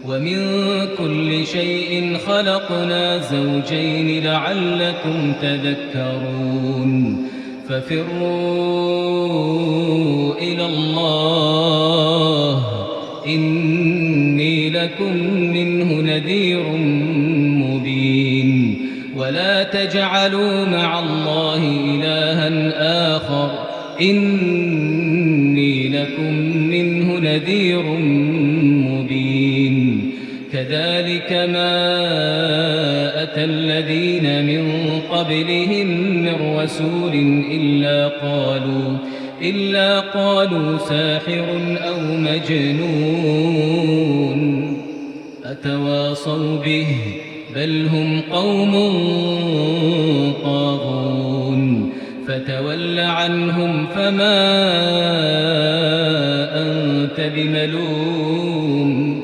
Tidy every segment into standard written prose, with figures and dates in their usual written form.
ومن كل شيء خلقنا زوجين لعلكم تذكرون ففروا إلى الله إني لكم منه نذير مبين ولا تجعلوا مع الله إلها آخر إني لكم منه نذير مبين كذلك ما أتى الذين من قبلهم من رسول إلا قالوا ساحر أو مجنون أتواصوا به بل هم قوم طاغون فتول عنهم فما أنت بملوم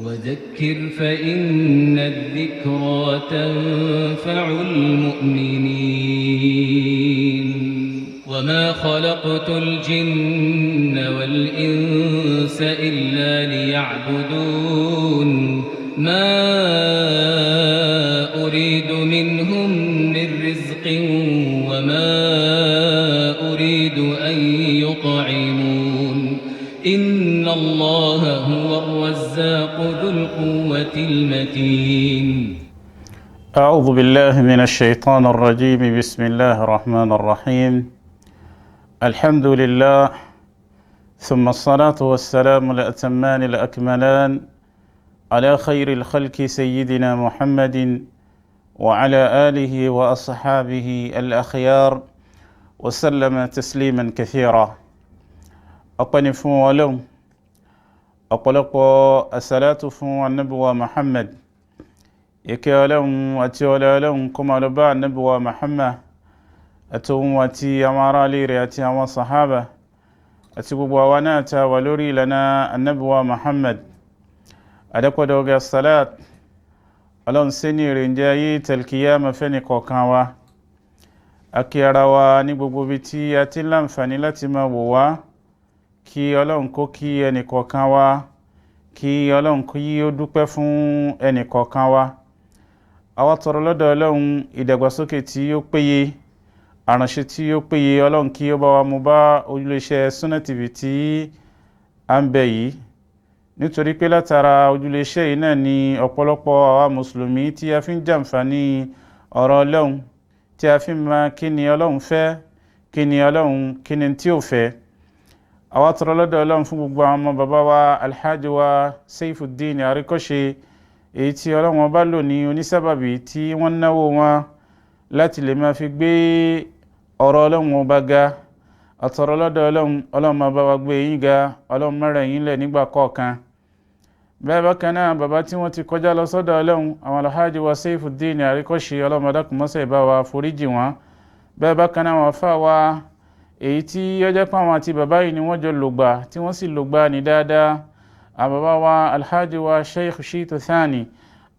وذكر فإن الذكرى تنفع المؤمنين وما خلقت الجن والإنس إلا ليعبدون ما أريد منهم من رزق وما أريد أن يطعمون إن الله هو الرزاق ذو القوة المتين أعوذ بالله من الشيطان الرجيم بسم الله الرحمن الرحيم الحمد لله ثم الصلاة والسلام الأتمان الأكملان على خير الخلق سيدنا محمد وعلى آله وأصحابه الأخيار وسلم تسليما كثيرا أقنفوا ولو أقلقوا الصلاة فوا النبوة محمد يكي لهم واتي لهم كما لبع النبوة محمد أتوم واتي أمارا ليري أتي أما صحابة أتبوا وناتا ولوري لنا النبوة محمد أدقوا دوغا الصلاة ألون سني رنجايي تلكيام فنقو كانوا أكيروا نبوبو بتي أتلام فنلاتي ما ووا kí Ọlọ́run kó kí ẹnìkọ̀ọ̀kan wa kí Ọlọ́run kó yí ó dúpẹ́ fún ẹnìkọ̀ọ̀kan wa àwa tọrọ lọ́dọ̀ Ọlọ́run ìdàgbàsókè tí ó péye àránṣẹ́ tí ó péye Ọlọ́run kí ó bá wa mú bá ojúléeṣẹ́ Sunna TV tí à ń bẹ yìí nítorí pé látara ojúléeṣẹ́ yìí náà ni ọ̀pọ̀lọpọ̀ àwa mùsùlùmí tí a fi ń jàǹfààní ọ̀rọ̀ Ọlọ́run tí a fi ń mọ̀ kí ni Ọlọ́run fẹ́ kí ni Ọlọ́run kí ni tí ò fẹ́ àwa tọrọ lọ́dọ̀ Ọlọ́run fún gbogbo àwọn ọmọ bàbá wa Alhaji wa Saifuddin Arikọ́ṣe èyí tí Ọlọ́run bá lò ní onísábàbí tí wọ́n náwó wọn láti lè máa fi gbé ọ̀rọ̀ Ọlọ́run ọba ga àtọrọ lọ́dọ̀ Ọlọ́run máa bá wa gbé yín ga Ọlọ́run má rẹ̀ yín lẹ̀ nígbà kọ̀ọ̀kan bẹ́ẹ̀ bákan náà bàbá tí wọ́n ti kọjá lọ sọ́dọ̀ Ọlọ́run àwọn Alhaji wa Saifuddin Arikọ́ṣe Ọlọ́run dákun má ṣe bá wa foríjì wọn bẹ́ẹ̀ bákan náà wọ́n fà wá èyí tí ó jẹ́ pé àwọn àti bàbá yìí ni wọ́n jọ lògbà tí wọ́n sì lògbà ní dáadáa àbàbá wa Alhaji wa Sheikh Shitu Thani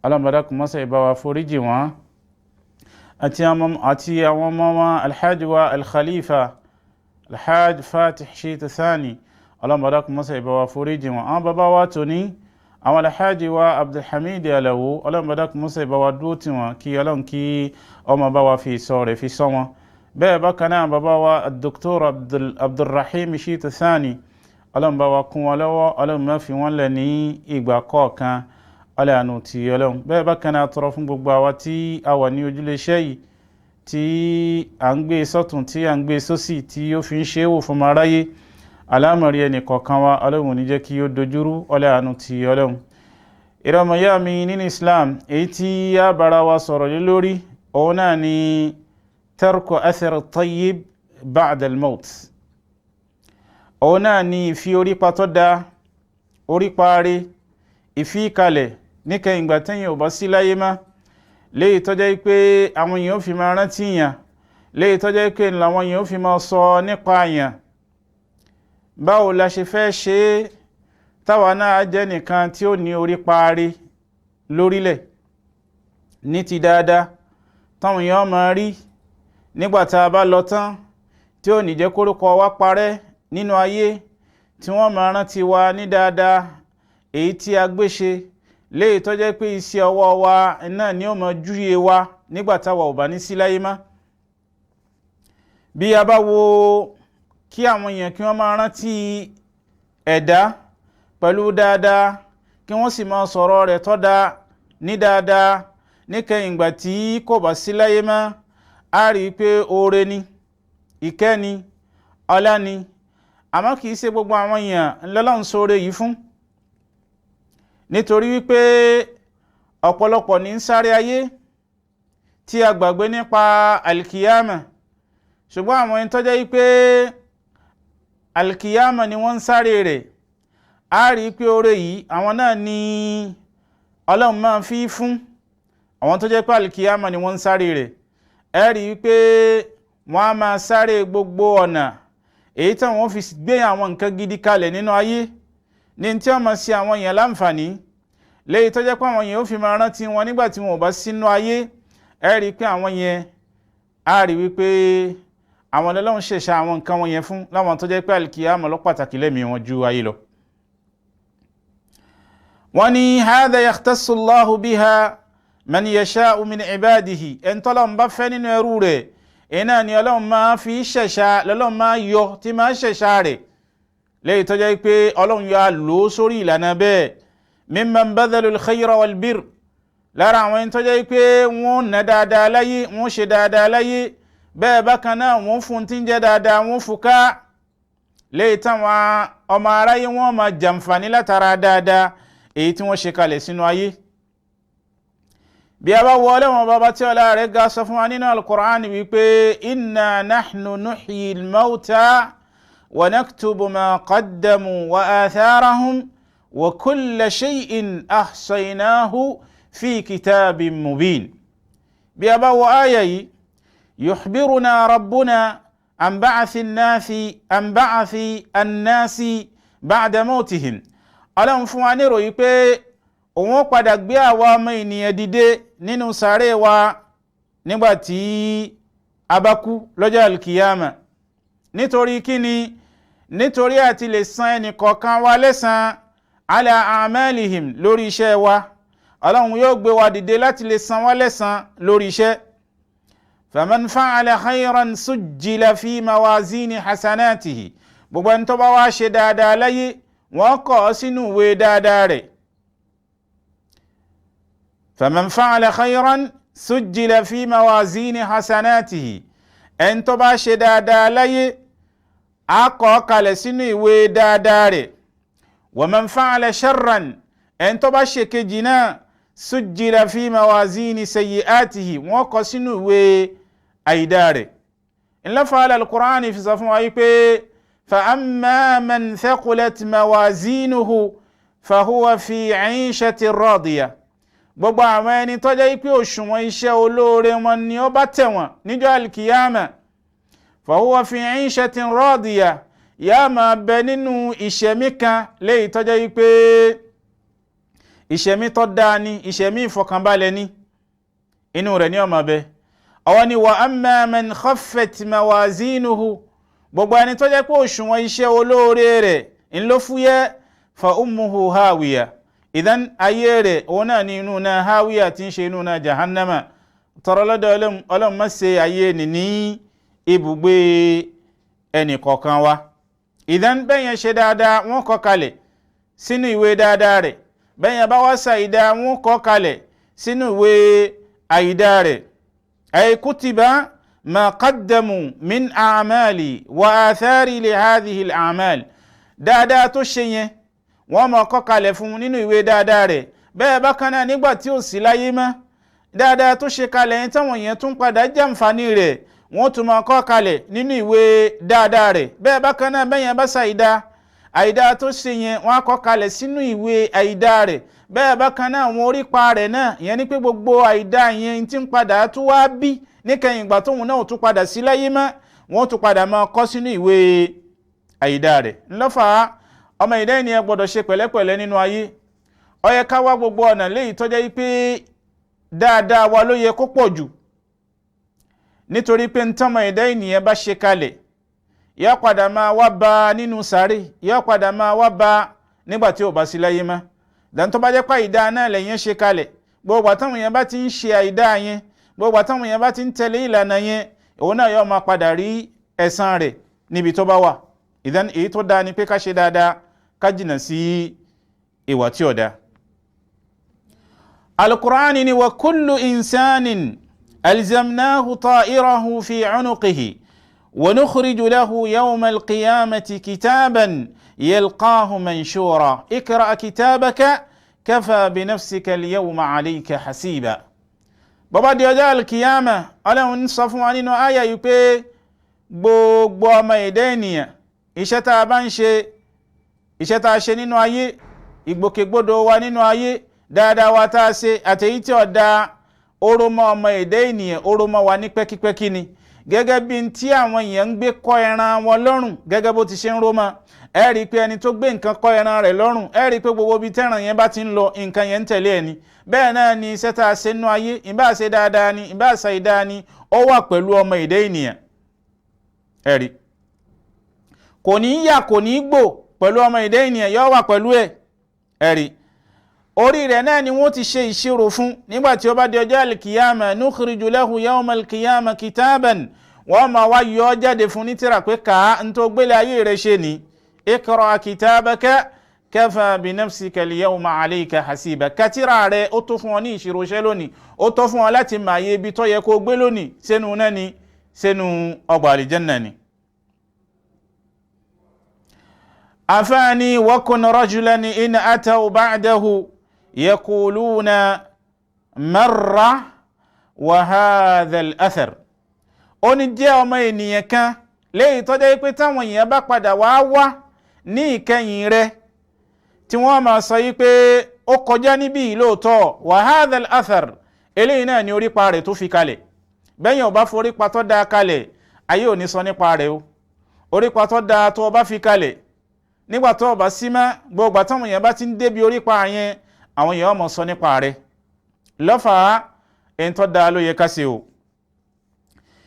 alamadakum masa ìbá wa foríjì wọn àti àwọn ọmọ wa Alhaji wa Al-Khalifa Alhaji Fatih Shitu Thani alamadakum masa ìbá wa foríjì wọn àwọn bàbá wa tóní àwọn Alhaji wa Abdulhamid Alawo alamadakum masa ìbá wa dúró tì wọn kí Ọlọ́run kí ọmọ bá wa fi sọ rẹ̀ fi sọ wọn bẹ́ẹ̀ bákan náà bàbá wa Dr. Abdulrahim Shitu Thani Ọlọ́run bá wa kún wọn lọ́wọ́ Ọlọ́run má fi wọ́n lẹ̀ ní ìgbà kọ̀ọ̀kan ọlọ́run tí Ọlọ́run bẹ́ẹ̀ bákan náà tọrọ fún gbogbo àwa tí a wà ní ojúléeṣẹ́ yìí tí à ń gbé sọ́tún tí à ń gbé sósì tí ó fi ń ṣe é wò fún aráyé alámọ̀rí ẹnì kọ̀ọ̀kan wa Ọlọ́run ní jẹ́ kí ó dojúrú ọlọ́run tí Ọlọ́run ìrọmọ̀yá mi nínú Islam èyí tí a bára wa sọ̀rọ̀ lé lórí òun náà ni tarku athar tayyib ba'da al-maut òun náà ni ìfi orípa tó dá orípa rí ìfi kalẹ̀ níkẹyìn ìgbà tẹ́yìn ò bá sí láyé má léyìí tó jẹ́ pé àwọn èèyàn fi máa rántí yàn léyìí tó jẹ́ pé làwọn èèyàn fi máa sọ nípa yàn báwo la ṣe fẹ́ ṣe é táwa náà jẹ́ nìkan tí ó ní orípa rí lórílẹ̀ ní ti dáadáa táwọn èèyàn máa rí nígbàtà bá lọ tán tí ó ní jẹ́ kórúkọ wa parẹ́ nínú ayé tí wọ́n máa rántí wa ní dáadáa èyí tí a gbé ṣe léyìí tó jẹ́ pé iṣẹ́ ọwọ́ wa náà ni ó máa júwe wa nígbà táwa ò bá ní sí láyé mọ́. bí a bá wo kí àwọn èèyàn kí wọ́n máa rántí ẹ̀dá pẹ̀lú dáadáa kí wọ́n sì máa sọ̀rọ̀ rẹ̀ tó dáa ní dáadáa níkẹyìn ìgbà tí kò bá sí láyé mọ́, a rí i pé oore ni, ìkẹ́ ni, ọlá ni, àmọ́ kì í ṣe gbogbo àwọn èèyàn ńlọ́lọ́run ṣoore yìí fún, nítorí wípé ọ̀pọ̀lọpọ̀ ní ń sáré ayé tí a gbàgbé nípa alkiyama. ṣùgbọ́n àwọn ẹni tó jẹ́ wípé alkiyama ni wọ́n ń sáré rẹ̀, a rí i pé oore yìí àwọn náà ni Ọlọ́run máa fi fún àwọn tó jẹ́ pé alkiyama ni wọ́n ń sáré rẹ̀. ẹ rí i pé wọ́n á máa sáré gbogbo ọ̀nà èyí tí wọ́n fi gbé àwọn nǹkan gidi kalẹ̀ nínú ayé ní tí wọ́n máa ṣe àwọn èèyàn láǹfààní, léyìí tó jẹ́ pé àwọn èèyàn ó fi máa rántí wọn nígbà tí wọn ò bá sínú ayé. ẹ rí i pé àwọn yẹn á rí wípé àwọn Ọlọ́run ṣẹ̀ṣà àwọn nǹkan wọn yẹn fún láwọn tó jẹ́ pé alkiyama ló pàtàkì lẹ́mìí wọn ju ayé lọ. wọ́n ní hadha yakhtassu Allahu biha man yasha'u min ibadihi, ẹni tọ́lọ́run bá fẹ́ nínú ẹrú rẹ̀ iná ni Ọlọ́run máa fi ṣẹ̀ṣà, lọ́lọ́run máa yọ tí máa ṣẹ̀ṣà rẹ̀, léyìí tó jẹ́ pé Ọlọ́run yà lò sórí ìlànà bẹ́ẹ̀. mimman badhalu al-khayra wal-birr, lára àwọn ẹni tó jẹ́ pé wọ́n ná dáadáa láyé, wọ́n ṣe dáadáa láyé, bẹ́ẹ̀ bákan náà wọ́n fún tí ń jẹ́ dáadáa wọ́n fúká, léyìí táwọn ọmọ aráyé wọ́n máa jàǹfààní látara dáadáa èyí tí wọ́n ṣe kalẹ̀ sínú ayé. bí a bá wọlé wọn bàbá tí ọlá rẹ̀ ga sọ fún wa nínú al-Qur'an wípé inna nahnu nuhyi al-mawta wa naktubu ma qaddamu wa atharahum wa kulla shay'in ahsaynahu fi kitabin mubin. bí a bá wọ àyà yìí, yukhbiruna rabbuna an ba'athi an-nasi ba'da mawtihim. Ọlọ́run fún wa ní ìròyìn pé òun padà gbé àwa ọmọ ènìyàn dìde nínú sàréè wa nígbàtí a bá kú lọ́jọ́ alkiyama. nítorí kíni? nítorí àti lè san ẹnì kọ̀ọ̀kan wa lẹ́san ala a'malihim, lórí iṣẹ́ wa. Ọlọ́run yóò gbé wa dìde láti lè san wa lẹ́san lórí iṣẹ́. faman fa'ala khayran sujjila fi mawazini hasanatihi, gbogbo ẹni tó bá wá ṣe dáadáa láyé wọ́n kọ sínú ìwé dáadáa rẹ̀. faman fa'ala khayran sujjila fi mawazini hasanatihi, ẹni tó bá ṣe dáadáa láyé a kọ kalẹ̀ sínú ìwé dáadáa rẹ̀. wa man fa'ala sharran, ẹni tó bá ṣe kejì náà sujjila fi mawazini sayyi'atihi, wọ́n kọ sínú ìwé àìdá rẹ̀. ìlàfà al-Qur'ani fi sọ fún wa pé فأما من ثقلت موازينه فهو في عيشة راضية. gbogbo àwọn ẹni tó jẹ́ pé òṣùwọ̀n iṣẹ́ olóore wọn ni ó bá tẹ̀ wọ́n níjọ́ alkiyama, فهو في عيشة راضية, yá máa bẹ nínú ìṣẹ̀mí kan léyìí tó jẹ́ pé ìṣẹ̀mí tó dáa ni, ìṣẹ̀mí ìfọkànbalẹ̀ ni, inú rẹ̀ ni ó máa bẹ. àwọn ni وأما من خفت موازينه, gbogbo ẹni tó jẹ́ pé òṣùwọ̀n iṣẹ́ olóore rẹ̀ ń ló fúyẹ́, fa ummuhu hawiya, ìdán ayé rẹ̀ òun náà ní inú náà hawiya tí ń ṣe inú náà jahannama. tọrọ lọ́dọ̀ Ọlọ́run má ṣe ayé ní ibùgbé ẹnì kọ̀ọ̀kan wa. ìdán bẹ́yẹn ṣe dáadáa wọ́n kọ kalẹ̀ sínú ìwé dáadáa rẹ̀, bẹ́yẹn bá wá ṣàìdá wọ́n kọ kalẹ̀ sínú ìwé àìdá rẹ̀. ay kutiba ما قدموا من أعمال وآثار لهذه الأعمال. dáadáa tó ṣe yẹn wọ́n máa kọ kalẹ̀ fún nínú ìwé dáadáa rẹ̀. bẹ́ẹ̀ bákan náà nígbà tí ó sì láyé mọ́, dáadáa tó ṣe kalẹ̀ yẹn táwọn èèyàn tún padà jàǹfààní rẹ̀ wọ́n tún máa kọ kalẹ̀ nínú ìwé dáadáa rẹ̀. bẹ́ẹ̀ bákan náà bẹ́yẹn bá ṣàìdá, àìdá tó ṣe yẹn wọ́n á kọ kalẹ̀ sínú ìwé àìdá rẹ̀. bẹ́ẹ̀ bákan náà àwọn orípa rẹ̀ náà, ìyẹn ni pé gbogbo àìdá yẹn tí ń padà tún wá bí níkẹyìn ìgbà tóun náà tún padà sí láyé mọ́, wọ́n tún padà máa kọ sínú ìwé àìdá rẹ̀. ńlọ́fà ọmọ ìdá ènìyàn gbọ́dọ̀ ṣe pẹ̀lẹ́pẹ̀lẹ́ nínú ayé. ó yẹ ká wá gbogbo ọ̀nà léyìí tó jẹ́ pé dáadáa wa ló yẹ kó pọ̀ jù, nítorí pé ntọ́mọ ìdá ènìyàn bá ṣe kalẹ̀ yóò padà máa wá bá nínú sàréè, yóò padà máa wá bá nígbà tí ò bá sí láyé mọ́. dan tó bá jẹ́ pé àìdá náà lẹ́yìn ṣe kalẹ̀ gbogbo àtàwọn èèyàn bá ti ń ṣe àìdá yẹn gbogbo àtàwọn èèyàn bá ti ń tẹ̀lé ìlànà yẹn òun náà yóò máa padà rí ẹ̀san rẹ̀ níbi tó bá wà. ìdán èyí tó dáa ni pé ká ṣe dáadáa ká jìnà sí ìwà tí ò dáa. Al-Qur'ani ni wa kullu insanin alzamnahu ta'irahu fi 'unuqihi wa nukhriju lahu yawma al-qiyamati kitaban yalqahu manshura iqra' kitabaka kafa bi nafsika al-yawma 'alayka hasiba. Bàbá di ọjọ́ al-qiyama Ọlọ́hun sọ fún wa nínú àyà yìí pé gbogbo ọmọ ẹ̀dá ènìyàn iṣẹ́ tá a bá ń ṣe, iṣẹ́ tá a ṣe nínú ayé, ìgbòkègbodò wa nínú ayé, dáadáa wa tá a ṣe àtèyí tí ó dáa, oromọ ọmọ ẹ̀dá ènìyàn oromọ wa ní pẹ́kípẹ́kí ni. Gẹ́gẹ́ bí tí àwọn èèyàn ń gbé kọ́ ẹran wọn lọ́rùn gẹ́gẹ́ bó ti ṣe ń rómọ, ẹ rí i pé ẹni tó gbé nǹkan kọ́ ẹran rẹ̀ lọ́rùn, ẹ rí i pé gbogbo ibi tẹ́ran yẹn bá ti ń lọ nǹkan yẹn ń tẹ̀lé ẹni. Bẹ́ẹ̀ náà ni iṣẹ́ tá a ṣe nínú ayé, ìbá ṣe dáadáa ni ìbá ṣe àìdáa ni, ó wà pẹ̀lú ọmọ ẹ̀dá ènìyàn. Ẹ rí, kò ní yà kò ní gbò pẹ̀lú ọmọ ẹ̀dá ènìyàn, yóò wà pẹ̀lú ẹ̀. Ẹ rí, orí rẹ̀ náà ni wọ́n ti ṣe ìṣirò fún nígbà tí ó bá di ọjọ́ al-qiyama. Nukhriju lahu yawma al-qiyama kitaban, wọ́n máa wá yọ jáde fún ní tírà pé ká ń tó gbélé ayé rẹ̀ ṣe ní. Iqra' kitabaka kafa bi nafsika al-yawma 'alayka hasiba. Kátírà rẹ̀ ó tó fún ọ ní ìṣirò ṣẹ́ lónìí, ó tó fún ọ láti máa yé ibi tó yẹ kó gbé lónìí, sínú náà ni, sínú ọgbà àlìjánnà ni. Afani wa kun rajulan in ataw ba'dahu yaquluna marra wa hadha al-athar. Ó ní jẹ́ ọmọ ènìyàn kan léyìí tó jẹ́ pé táwọn èèyàn bá padà wá ní ìkẹyìn rẹ̀ tí wọ́n máa sọ yí pé ó kọjá níbí lóòótọ́, wa hadha al-athar, eléyìí náà ni orípa rẹ̀ tó fi kalẹ̀. Bẹ́yìn ò bá forípa tó dáa kalẹ̀, ayé ò ní sọ nípa rẹ̀ o. Orípa tó dáa tó bá fi kalẹ̀ nígbà tó bá sí mọ́, gbogbo àtàwọn èèyàn bá ti ń débi orípa yẹn, àwọn èèyàn mọ̀ sọ nípa rẹ̀. Lọ́fàá ẹni tó dáa ló yẹ ká ṣe o.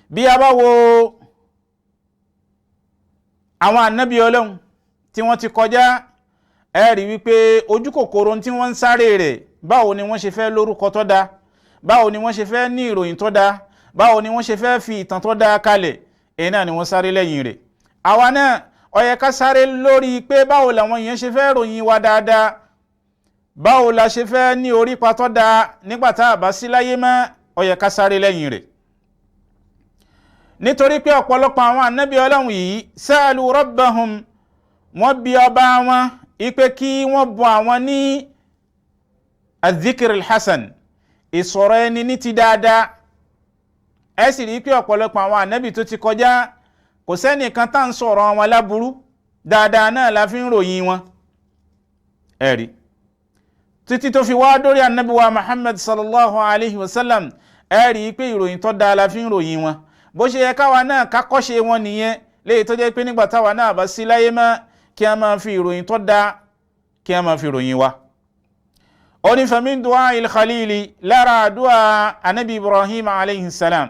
Bí a bá wo àwọn ànábì Ọlọ́hun tí wọ́n ti kọjá, ẹ rí wípé ojú kòkòrò tí wọ́n ń sáré rẹ̀, báwo ni wọ́n ṣe fẹ́ lórúkọ tó dáa, báwo ni wọ́n ṣe fẹ́ ní ìròyìn tó dáa, báwo ni wọ́n ṣe fẹ́ fi ìtàn tó dáa kalẹ̀, èyí náà ni wọ́n sáré lẹ́yìn rẹ̀. Àwa náà ó yẹ ká sáré lórí pé báwo làwọn èèyàn ṣe fẹ́ ròyìn wa dáadáa, báwo la ṣe fẹ́ ní orípa tó dáa nígbà tá a bá sí láyé mọ́, ó yẹ ká sáré lẹ́yìn rẹ̀. Nítorí pé ọ̀pọ̀lọpọ̀ àwọn ànábì Ọlọ́hun yìí sa'alu rabbahum, wọ́n bi ọba wọn ipe kí wọ́n bọ àwọn ní adh-dhikr al-hasan, ìsọ̀rọ̀ ẹni ní ti dáadáa. Ẹ sì rí pé ọ̀pọ̀lọpọ̀ àwọn ànábì tó ti kọjá kò sẹ́nìkan tá ń sọ̀rọ̀ wọn láburú, dáadáa náà la fi ń ròyìn wọn. Ẹ rí, títí tó fi wá dórí ànábì wa Muhammad sallallahu alaihi wasallam, ẹ rí pé ìròyìn tó dáa la fi ń ròyìn wọn. Bó ṣe yẹ káwa náà ká kọ́ṣe wọn nìyẹn, léyìí tó jẹ́ pé nígbà táwa náà bá sí láyé mọ́, kí a máa fi ìròyìn tó dáa kí a máa fi ròyìn wa. Ó ní famin du'a'il khalili, lára àdúà ànábì Ibrahim alayhi salam,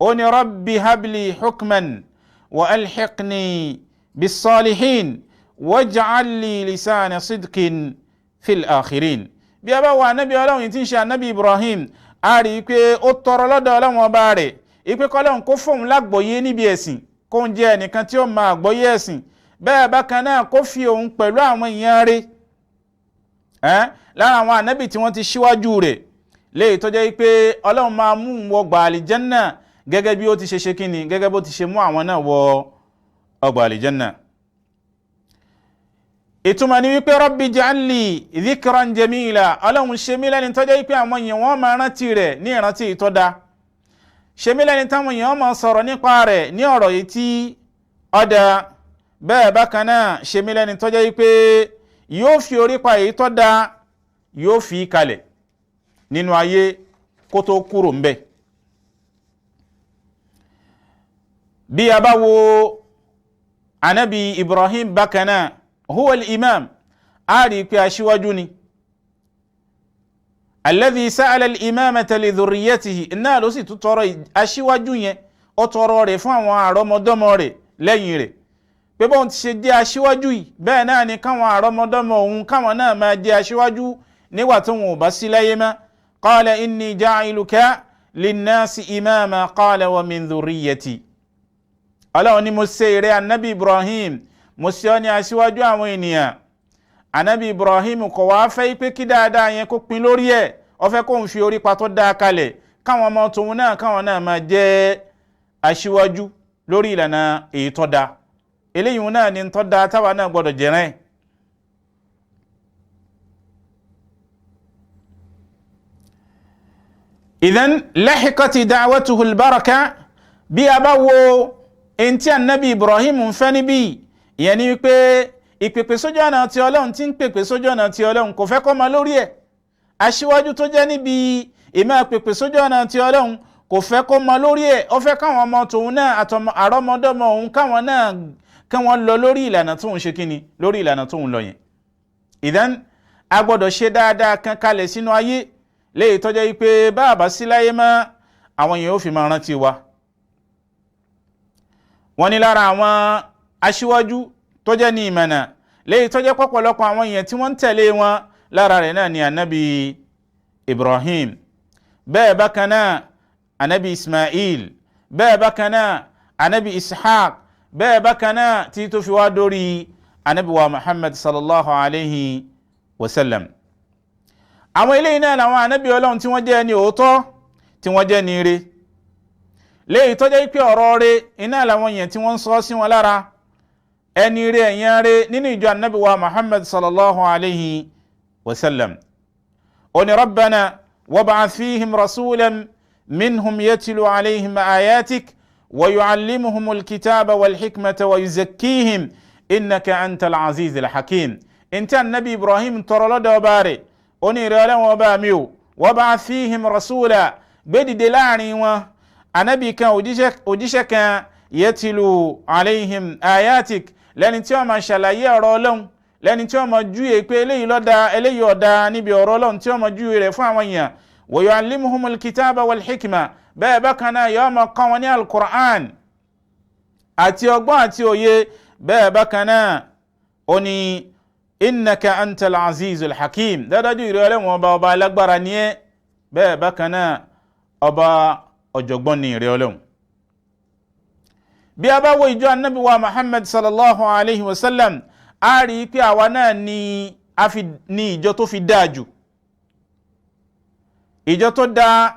ó ní rabbi habli hukman wa alhiqni bis salihin waj'al li lisana sidqin fil akhirin. Bí a bá wà ànábì Ọlọ́hun tí ń ṣe ànábì Ibrahim, a rí pé ó tọrọ lọ́dọ̀ Ọlọ́hun ọba rẹ̀ ipe kọ́lọ́hun kó fóun lágbọ́yé níbi ẹ̀sìn, kó ń jẹ́ ẹnìkan tí ó máa gbọ́yé ẹ̀sìn. Bẹ́ẹ̀ bákan náà kó fi òun pẹ̀lú àwọn èèyàn rẹ̀ lára àwọn ànábì tí wọ́n ti ṣíwájú rẹ̀, léyìí tó jẹ́ pé Ọlọ́hun máa mú wọ ọgbà àlìjẹ́nnà gẹ́gẹ́ bí ó ti ṣe kíni, gẹ́gẹ́ bó ti ṣe mú àwọn náà wọ ọgbà àlìjẹ́nnà. Ìtumọ̀ ni wípé rabbi ij'alli dhikran jamila, Ọlọ́hun ṣe mí lẹ́ni tó jẹ́ pé àwọn èèyàn wọ́n máa rántí rẹ̀ ní ìrántí ìtọ́da. Ṣe mí lẹ́ni táwọn èèyàn máa sọ̀rọ̀ nípa rẹ̀ ní ọ̀rọ̀ yìí tí ọ̀dà. Bẹ́ẹ̀ bákan náà ṣe mí lẹ́ni tó jẹ́ pé yóò fi orípa èyí tó dáa yóò fi kalẹ̀ nínú ayé kó tó kúrò ńbẹ̀. Bí a bá wo ànábì Ibrahim bákan náà, huwa al-imam, a rí pé aṣíwájú ni. Alladhi sa'ala al-imamata li dhurriyyatihi, náà ló sì tún tọrọ aṣíwájú yẹn, ó tọrọ rẹ̀ fún àwọn àrọ́mọdọ́mọ rẹ̀ lẹ́yìn rẹ̀. pé bóun ti ṣe jẹ́ aṣíwájú yìí bẹ́ẹ̀ náà ni káwọn àrọ́mọdọ́mọ òun káwọn náà máa jẹ́ aṣíwájú nígbà tó wọn ò bá sí láyé mọ́. qala inni ja'iluka linnasi imama qala wa min dhurriyyati. Ọlọ́run ni mo ṣe ìrẹ́ anabi Ibrahim mo ṣe ọ́ ní aṣíwájú àwọn ènìyàn. Anabi Ibrahim kò wá fẹ́ pé kí dáadáa yẹn kó pin lórí ẹ̀, ó fẹ́ kó ń fi orí pa tó dáa kalẹ̀ káwọn ọmọ tòun náà káwọn náà máa jẹ́ aṣíwájú lórí ìlànà èyí tó dáa. Eléyìí náà ni tó dáa táwa náà gbọ́dọ̀ jẹ́rẹ́. Idhan lahiqati da'watuhu al-baraka. Bí a bá wo ẹni tí anabi Ibrahim ń fẹ́ níbí, ìyẹn ni wípé ìpèpè sójú ọ̀nà tí Ọlọ́run ti ń pèpè sójú ọ̀nà tí Ọlọ́run kò fẹ́ kó máa lórí ẹ̀. Aṣíwájú tó jẹ́ níbi ìmọ̀ pèpè sójú ọ̀nà tí Ọlọ́run kò fẹ́ kó máa lórí ẹ̀, ó fẹ́ káwọn ọmọ tòun náà àrọ́mọdọ́mọ òun káwọn náà káwọn lọ lórí ìlànà tóun ṣe kíni, lórí ìlànà tóun lọ yẹn. Ìdán a gbọ́dọ̀ ṣe dáadáa kan kalẹ̀ sínú ayé léyìí tó jẹ́ wípé bá a bá sí láyé mọ́ àwọn èèyàn ó fi máa rántí wa. Wọ́n ní lára àwọn aṣíwájú tó jẹ́ ní ìmọ̀nà léyìí tó jẹ́ pọ̀pọ̀lọpọ̀ àwọn èèyàn tí wọ́n ń tẹ̀lé wọn lára rẹ̀ náà ni anabi Ibrahim, bẹ́ẹ̀ bákan náà anabi Ismail, bẹ́ẹ̀ bákan náà anabi Ishaq, bẹ́ẹ̀ bákan náà tí tó fi wá dórí anabi wa Muhammad sallallahu alayhi wa sallam. Àwọn eléyìí náà làwọn anabi Ọlọ́run tí wọ́n jẹ́ ní òótọ́, tí wọ́n jẹ́ ní ire léyìí tó jẹ́ pé ọ̀rọ̀ rẹ̀ iná làwọn èèyàn tí wọ́n ń sọ sí wọn lára. Ẹni rẹ̀ èèyàn rẹ̀ nínú ìjọ anabi wa Muhammad sallallahu alayhi wa sallam. Ó ní rabbana wab'ath fihim rasulan minhum yatlu alayhim ayatik wa yu'allimuhumul kitaba wal hikmata wa yuzakkihim innaka antal azizul hakim. Inta anabi Ibrahim tọrọ lọ́dọ̀ ọba rẹ̀, ó ní ìrẹ́ Ọlọ́run ọba mi o, wab'ath fihim rasula, gbé dìde láàrin wọn anabi kan òjíṣẹ́ kan yatlu alayhim ayatik, lẹ́ni tí ó máa ṣàlàyé ọ̀rọ̀ Ọlọ́run, lẹ́ni tí ó máa júwe pé eléyìí lọ́dà eléyìí ọ̀dà níbi ọ̀rọ̀ Ọlọ́run tí ó máa júwe rẹ̀ fún àwọn èèyàn. Wa yu'allimuhumul kitaba wal hikma, bẹ́ẹ̀ bákan náà yóò máa kọ́ wọn ní al-Qur'an àti ọgbọ́n àti òye. Bẹ́ẹ̀ bákan náà ó ní innaka antal azizul hakim, dáadájú ìrẹ́ Ọlọ́run ọba alágbára ni ẹ́. Bẹ́ẹ̀ bákan náà ọba ọ̀jọ̀gbọ́n ni ìrẹ́ Ọlọ́run. Bí a bá wo ìjọ annabi wa Muhammad sallallahu alayhi wa sallam, a rí pé àwa náà ni ìjọ tó fi dáa jù, ìjọ tó dáa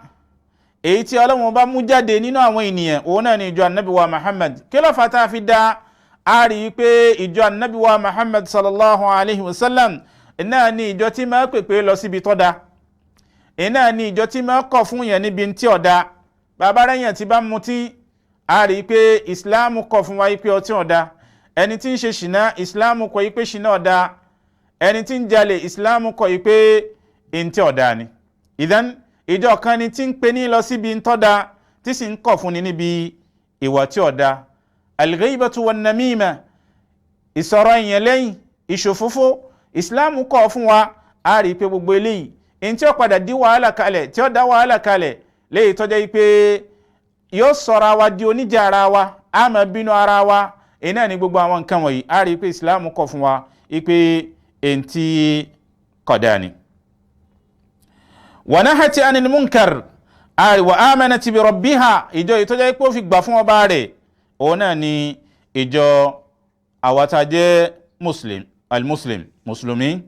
èyí tí Ọlọ́run bá mú jáde nínú àwọn ènìyàn, òun náà ni ìjọ annabi wa Muhammad. Kí ló fà tá a fi dáa? A rí pé ìjọ annabi wa Muhammad sallallahu alayhi wa sallam náà ni ìjọ tí máa pèpè lọ síbi tó dáa, náà ni ìjọ tí máa kọ̀ fún yẹn níbi tí ó dáa. Bàbá rẹ̀ yẹn ti bá mutí, a rí pé Islam kọ̀ fún wa pé ọtí ọ̀dá. Ẹni tí ń ṣe ṣìnà, Islam kọ̀ pé ṣìnà ọ̀dá. Ẹni tí ń jalè, Islam kọ̀ pé ntí ọ̀dá ni. Ìdán ìjọ kan ni tí ń pe ní lọ síbi ntọ́da tí sì ń kọ̀ fún ni níbi ìwà tí ọ̀dá. Al-ghaibatu wan-namima, ìsọ̀rọ̀ ìyẹn lẹ́yìn, ìṣòfófó, Islam kọ̀ fún wa. A rí pé gbogbo eléyìí ntí ó padà dí wàhálà kalẹ̀, tí ó dá wàhálà kalẹ̀ léyìí tó jẹ́ pé yóò sọ̀rọ̀ wa di oníjà ara wa, a máa bínú ara wa. Iná ni gbogbo àwọn nǹkan wọ̀nyí a rí pé Islam kọ̀ fún wa pé ntí kódà ni. Wa nahati anil munkar, wa amanat bi rabbiha, ìjọ yìí tó jẹ́ pé ó fi gbà fún ọba rẹ̀, òun náà ni ìjọ àwa tá jẹ́ mùsùlùmí.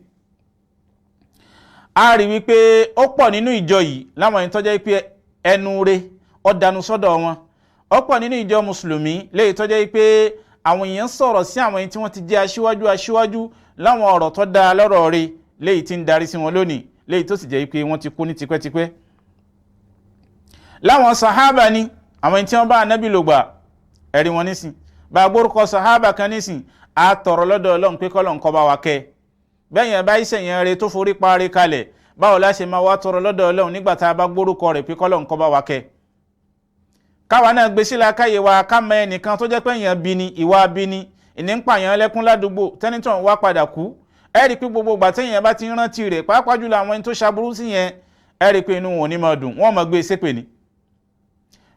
A rí wípé ó pọ̀ nínú ìjọ yìí láwọn ẹni tó jẹ́ pé ẹnu rẹ̀ ó dànù sọ́dọ̀ wọn. Ó pọ̀ nínú ìjọ mùsùlùmí léyìí tó jẹ́ pé àwọn èèyàn sọ̀rọ̀ sí àwọn ẹni tí wọ́n ti jẹ́ aṣíwájú láwọn ọ̀rọ̀ tó dáa lọ́rọ̀ rẹ̀ léyìí tí ń darí sí wọn lónìí, léyìí tó sì jẹ́ pé wọ́n ti kú ní tipẹ́tipẹ́. Láwọn sàhábà ni àwọn ẹni tí wọ́n bá ànábì lò gbà, ẹ̀rí wọn nísìn. Bá gbórúkọ sàhábà kan nísìn, a tọrọ lọ́dọ̀ Ọlọ́run pé k'Ọlọ́run kó bá wa kẹ́. Bẹ́yẹn bá ìṣẹ̀yẹn rẹ̀ tó forí parí kalẹ̀, báwo la ṣe máa wá tọrọ lọ́dọ̀ Ọlọ́run nígbà tá a bá gbórúkọ rẹ̀ pé k'Ọlọ́run kó bá wa kẹ́. Káwa náà gbé sílẹ̀ káyé wa ká mọ ẹnìkan tó jẹ́ pé èèyàn bí ni, ìwà bí ni, ìní ń pààyàn lẹ́kún ládùúgbò, tẹ́nitọ́ wá padà kú. Ẹ rí pé gbogbo ìgbà téèyàn bá ti ń rántí rẹ̀, pàápàá jùlọ àwọn ẹni tó ṣaburú sí yẹn, ẹ rí pé inú wọn ò ní máa dùn, wọ́n máa gbé ṣépè ni.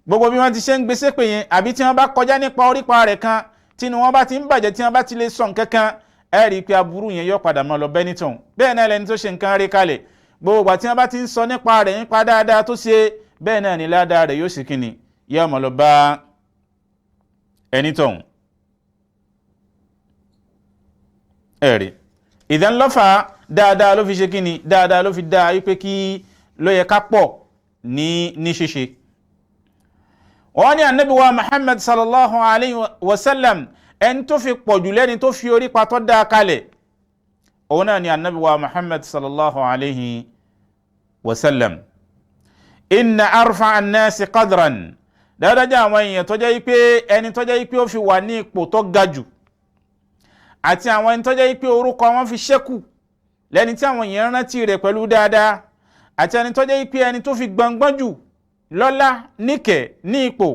Gbogbo bí wọ́n ti ṣe ń gbé ṣépè yẹn, àbí tí wọ́n bá kọjá nípa orípa rẹ̀ kan tí ni wọ́n bá ti ń bàjẹ́ tí wọ́n bá ti lè sọ nǹkan kan ẹ rí i pé aburú yẹn yọ padà máa lọ bẹ́nítọ̀n bẹ́ẹ̀ náà lẹni tó ṣe nǹkan rí kalẹ̀ gbogbo àti wọ́n bá ti ń sọ nípa rẹ̀ nípa dáadáa tó ṣe bẹ́ẹ̀ náà ni ládàá rẹ̀ yóò sì kíni yọ máa lọ bá ẹnítọ̀n. ẹ̀rí ìdán lọ́fà dáadáa ló fi ṣe kíni dáadáa ló fi dáa wípé kí ló yẹ ká pọ̀ ní ṣíṣe. wọ́n ní ànábì wa Muhammad sallallahu alayhi wa sallam ẹni tó fi pọ̀jù lẹ́ni tó fi orí pa tó dáa kalẹ̀ òun náà ni ànábì wa Muhammad sallallahu alayhi wa sallam. inna arfa an-nasi qadran dáadáa àwọn èèyàn tó jẹ́ pé ẹni tó jẹ́ pé ó fi wà ní ipò tó ga jù àti àwọn ẹni tó jẹ́ pé orúkọ wọn fi ṣẹ́kù lẹ́ni tí àwọn èèyàn rántí rẹ̀ pẹ̀lú dáadáa àti ẹni tó jẹ́ pé ẹni tó fi gbọ̀ngbọ̀n jù lọ́lá níkẹ̀ ní ipò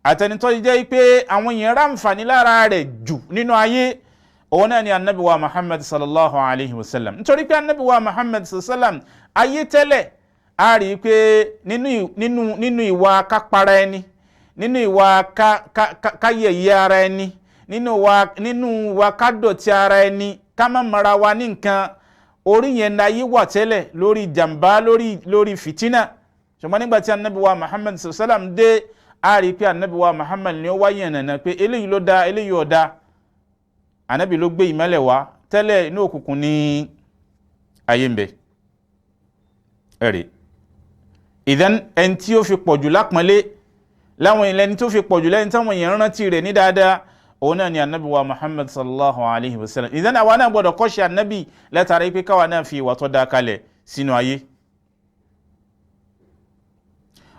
àti ẹni tó jẹ́ pé àwọn èèyàn ráǹfààní lára rẹ̀ jù nínú ayé òun náà ni annabi wa Muhammad sallallahu alayhi wa sallam. nítorí pé annabi wa Muhammad sallallahu alayhi wa sallam ayé tẹ́lẹ̀ a rí i pé nínú ìwà kápára ẹni nínú ìwà káyẹ̀yẹ́ ara ẹni nínú ìwà kádọ̀tí ara ẹni ká má mara wa ní nǹkan orí yẹn náà yí wà tẹ́lẹ̀ lórí jàmbá lórí fìtínà ṣùgbọ́n nígbà tí annabi wa Muhammad sallam dé a rí pé annabi wa Muhammad ni ó wáyé ẹ̀nà pé eléyìí ló dá eléyìí ò dá annabi ló gbé ìmọ́lẹ̀ wá tẹ́lẹ̀ inú òkùnkùn ní ayé ń bẹ. ẹ̀rí ìdán ẹni tí ó fi pọ̀jù lápọ́nlé láwọn ìlẹ́ni tó fi pọ̀jù lẹ́ni táwọn èèyàn rántí rẹ̀ ní dáadáa òun náà ni annabi wa Muhammad sallallahu alayhi wa sallam. ìdán àwa náà gbọ́dọ̀ kọ́ṣe annabi látara pé káwa náà fi ìwà tó dáa kalẹ̀ sínú ayé.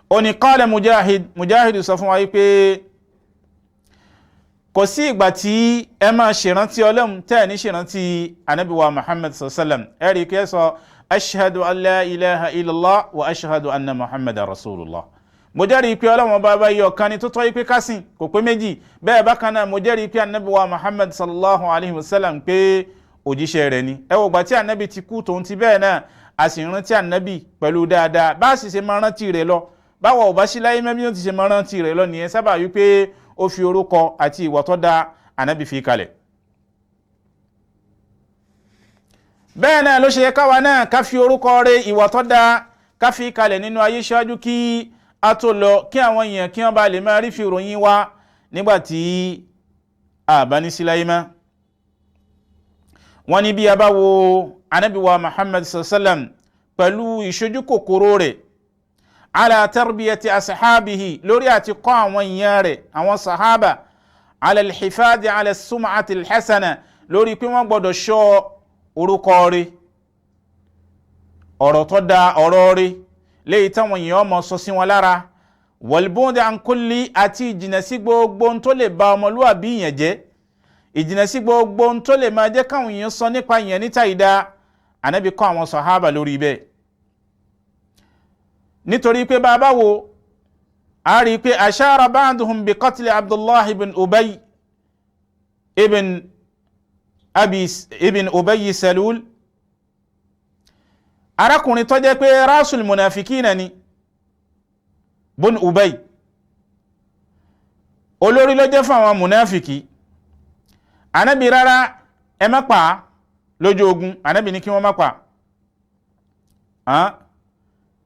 ó ní qala Mujahid sọ fún wa pé kò sí ìgbà tí ẹ máa ṣèrántí Ọlọ́run tẹ́ ní ṣèrántí annabi wa Muhammad sallallahu alayhi wa sallam. ẹ̀rí kẹ́ sọ ashhadu an la ilaha illallah wa ashhadu anna Muhammadan rasulullah. mo jẹ́rìí pé Ọlọ́run bá yọ kan ní tó tọ́ pé kásìn kò pé méjì bẹ́ẹ̀ bákan náà mo jẹ́rìí pé annabi wa Muhammad sallallahu alayhi wa sallam pé òjíṣẹ́ rẹ̀ ni. ẹ wò gbà tí annabi ti kú tòun ti bẹ́ẹ̀ náà a sì rántí annabi pẹ̀lú dáadáa bá a sì ṣe máa rántí rẹ̀ lọ báwo ọba sí láyé mẹ́bí ó ti ṣe máa rántí rẹ̀ lọ nìyẹn sábà wípé ó fi orúkọ àti ìwà tó dáa annabi fi kalẹ̀. bẹ́ẹ̀ náà ló ṣe káwa náà ká fi orúkọ rẹ̀ ìwà tó dáa ká fi kalẹ̀ nínú ayé ṣáájú kí a tó lọ kí àwọn èèyàn kí wọ́n bá lè máa rí fi ròyìn wá nígbàtí a bá ní sí láyé mọ́. wọ́n ní bí a bá wo ànábì wa Muhammad sallam pẹ̀lú ìṣojú kòkòrò rẹ̀ ala tarbiyati ashabihi lórí àti kọ́ àwọn èèyàn rẹ̀ àwọn sahaba ala alhifadi ala sum'ati alhasana lórí pé wọ́n gbọ́dọ̀ ṣọ́ orúkọ rẹ̀ ọ̀rọ̀ tó dá ọ̀rọ̀ rẹ̀ léyìí táwọn èèyàn mọ̀ sọ sí wọn lára wal-bu'd an kulli àti ìjìnà sí gbogbo tó lè ba ọmọlúwàbí yẹn jẹ́ ìjìnà sí gbogbo tó lè máa jẹ́ káwọn èèyàn sọ nípa yẹn níta ìdá ànábì kọ́ àwọn sàhábà lórí bẹ́ẹ̀. nítorí pé bàbá wo a rí pé ashara ba'duhum bi qatli Abdullah ibn Ubay ibn Ubay Salul arákùnrin tó jẹ́ pé rasul munafikina ni bun Ubay olórí ló jẹ́ fún àwọn munafiki ànábì rárá ẹ má pa lójú ogun ànábì ní kí wọ́n má pa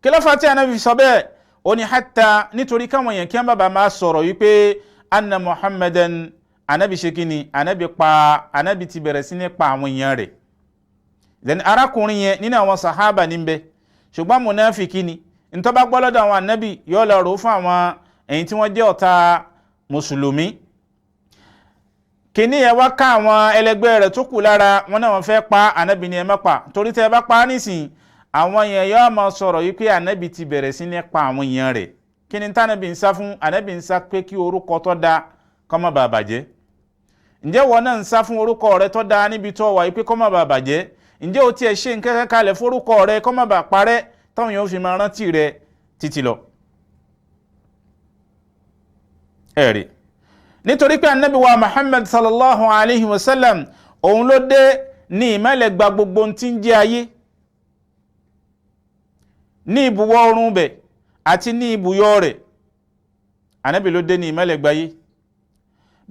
kí ló fà tí ànábì fi sọ bẹ́ẹ̀ ó ní hatta nítorí káwọn èèyàn kí wọ́n bàbá máa sọ̀rọ̀ wípé anna Muhammadan ànábì ṣe kí ni ànábì ti bẹ̀rẹ̀ sí ní pa àwọn èèyàn rẹ̀. then arákùnrin yẹn nínú àwọn sahaba níbẹ̀ ṣùgbọ́n munafiki ni ntọ́ bá gbọ́ lọ́dọ̀ àwọn ànábì yóò lọ rò fún àwọn èyí tí wọ́n jẹ́ ọ̀tá mùsùlùmí. kìíní ẹ wá ká àwọn ẹlẹgbẹ́ rẹ̀ tó kù lára wọn náà wọ́n fẹ́ pa ànábì ni ẹ má pa torí tẹ́ ẹ bá pa nísìn àwọn yẹn yóò máa sọ̀rọ̀ yìí pé ànábì ti bẹ̀rẹ̀ sí ní pa àwọn èèyàn rẹ̀. kí ni tánàbì ń sá fún ànábì ń sá pé kí orúkọ tó da kó má bàa bàjẹ́. ǹjẹ́ wọn náà ń sá fún orúkọ rẹ̀ tó da níbi tó wà yìí pé kó má bàa bàjẹ́? ǹjẹ́ o tiẹ̀ ṣe nǹkan kalẹ̀ forúkọ rẹ̀ kó má bàa parẹ́ táwọn yóò fi máa rántí rẹ̀ títí lọ. ẹ̀rí nítorí pé annabi wa Muhammad sallallahu alayhi wa sallam òun ló dé ní ìmọ́lẹ̀ gba gbogbo tí ń jẹ́ ayé ní ibùwọ̀ oòrùn bẹ̀ àti ní ibùyọ̀ rẹ̀ annabi ló dé ní ìmọ́lẹ̀ gbayé.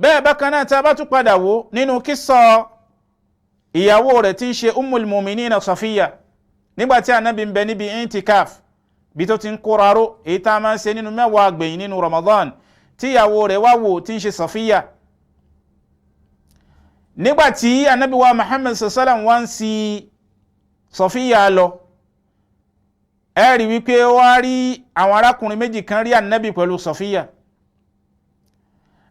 bẹ́ẹ̀ bákan náà tá bá tún padà wò nínú kísọ̀ ìyàwó rẹ̀ tí ń ṣe Ummul Mu'minina Safiya nígbàtí Ànábì ń bẹ níbi intikaf bí tó ti ń kóraró èyí tá máa ń ṣe nínú mẹ́wàá gbẹ̀yìn nínú Ramadan tí ìyàwó rẹ̀ wá wò tí ń ṣe Safiya nígbàtí Ànábì wa Muhammad sallallahu wá ń sí Safiya lọ ẹ rí wípé wá rí àwọn arákùnrin méjì kan rí Ànábì pẹ̀lú Safiya.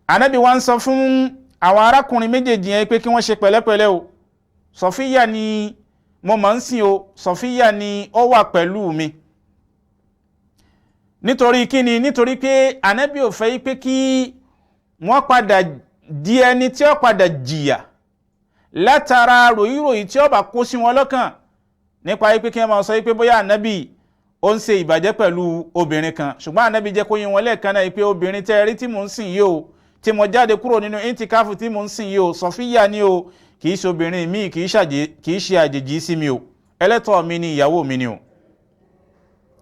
Ànábì wá ń sọ fún àwọn arákùnrin méjèèjì yẹn pé kí wọ́n ṣe pẹ̀lẹ́pẹ̀lẹ́ o, Safiya ni mo máa ń sìn o, Safiya ni ó wà pẹ̀lú mi. Nítorí kíni? Nítorí pé Ànábì ò fẹ́ pé kí wọ́n padà di ẹni tí ó padà jìyà látara ròyìnròyìn tí ó bá kó sí wọn lọ́kàn nípa pé kí wọ́n máa sọ pé bóyá Ànábì ó ń ṣe ìbàjẹ́ pẹ̀lú obìnrin kan, ṣùgbọ́n Ànábì jẹ́ kó yé wọn lẹ́ẹ̀kan náà pé obìnrin tẹ́ rí tí mò ń sìn yìí o, tí mo jáde kúrò nínú intikafu tí mo ń sìn yìí o, Safiya ni o, kìí ṣe obìnrin mi, kìí ṣe àjèjì sí mi o, ẹlẹ́tọ̀ mi ni, ìyàwó mi ni o.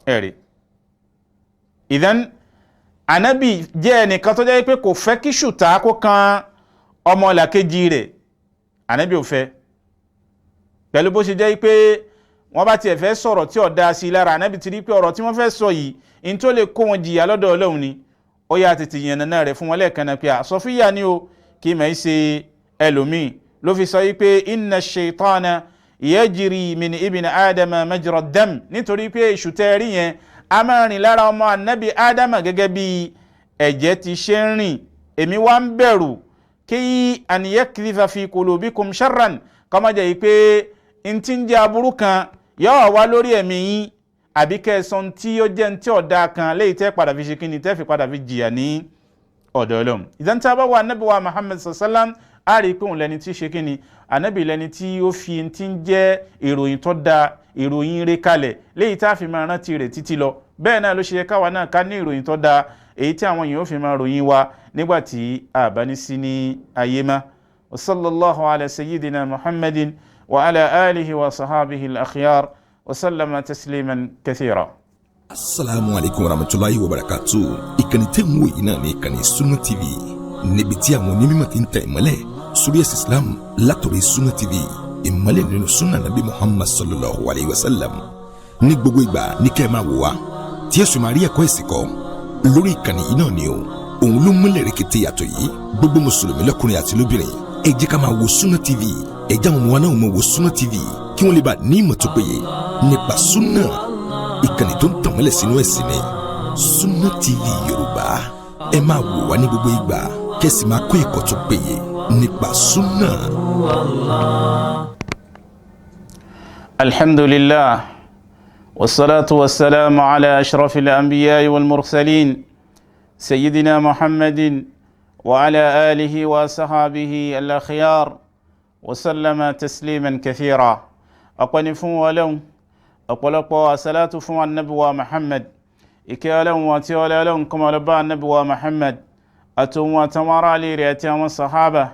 ẹ̀rí ìdán Ànábì jẹ́ ẹnìkan tó jẹ́ pé kò fẹ́ kí ṣùtá kó kan ọmọ làkejì rẹ̀. Ànábì ò fẹ́, pẹ̀lú bó ṣe jẹ́ pé wọ́n bá tiẹ̀ fẹ́ sọ̀rọ̀ tí ó dá sí lára, Ànábì ti rí pé ọ̀rọ̀ tí wọ́n fẹ́ sọ yìí in tó lè kó wọn jìyà lọ́dọ̀ Ọlọ́run ni, ó yá tètè yànnàná rẹ̀ fún wọn lẹ́ẹ̀kan náà pé Safiya ni o, kí mà í ṣe ẹlòmíì. Ló fi sọ wípé inna ash-shaytana yajri min ibni Adama majra ad-dam, nítorí pé èṣù tẹ́ rí yẹn a máa rìn lára ọmọ Ànábì Ádámà gẹ́gẹ́ bí ẹ̀jẹ̀ ti ṣe ń rìn. Èmi wá ń bẹ̀rù kí an yakdhifa fi qulubikum sharran, kó má jẹ́ pé n tí ń jẹ́ aburú kan yóò wá lórí ẹ̀mí yín, àbí kẹsàn tí ó jẹ́ tí ọ̀dá kan léyìí tẹ́ padà fi ṣe kíni, tẹ́ fi padà fi jìyà ní ọ̀dọ̀ Ọlọ́run. Ìdán tí a bá wà Ànábì wa Muhammad sallam a rí pé òun lẹni tí ṣe kíni, Ànábì lẹni tí ó fi tí ń jẹ́ ìròyìn tó da, ìròyìn rẹ̀ kalẹ̀ léyìí tá fi máa rántí rẹ̀ títí lọ. Bẹ́ẹ̀ náà ló ṣe káwa náà ká ní ìròyìn tó da èyí tí àwọn èèyàn ó fi máa ròyìn wa nígbà tí a bá ní sí ní ayé má. Wa sallallahu ala sayyidina Muhammadin wa ala alihi wa sahabihi al-akhyar وسلم تسليما كثيرا. Assalamu alaikum warahmatullahi wabarakatuh. Ìkànnì tẹ́ ń wò yìí náà ní ìkànnì Sunna TV, níbi tí àwọn onímọ̀ ti ń tẹ ìmọ́lẹ̀ sórí ẹ̀sìn Islam látọ̀rọ̀ Sunna TV, ìmọ́lẹ̀ nínú Sunna Nabi Muhammad sallallahu alaihi wasallam. Ní gbogbo ìgbà ní kẹ́ máa wò wá tí ẹ sì máa rí ẹ̀kọ́ ẹ̀sìn kọ́ lórí ìkànnì yìí náà ni o. Òun ló múlẹ̀ rẹ̀kẹ̀tẹ̀ yàtọ̀ yìí, gbogbo mùsùlùmí lọ́kùnrin àti lóbìnrin ẹ jẹ́ ká máa wo Sunna TV, ẹ jẹ́ àwọn ọmọ wa náà máa wo Sunna TV kí wọ́n lè bá ní ìmọ̀ tó péye nípa Sunna. Ìkànnì tó ń tàn mọ́lẹ̀ sínú ẹ̀sìn ni Sunna TV Yorùbá. Ẹ máa wò wá ní gbogbo ìgbà kẹ́sì máa kọ́ ẹ̀kọ́ tó péye nípa Sunna. Alhamdulillah, wassalatu wassalamu ala ashrafil anbiya'i wal mursalin sayyidina Muhammadin wa ala alihi wa sahabihi al-akhyar wa sallama tasliman kathira. Ọ̀pọ̀ fún Ọlọ́run, ọ̀pọ̀lọpọ̀ àsàlátù fún Ànábì wa Muhammad, ìkẹ́ Ọlọ́run àti Ọlọ́run kó máa lọ bá Ànábì wa Muhammad àtòun àtàwọn ará ilé rẹ̀ àti àwọn sàhábà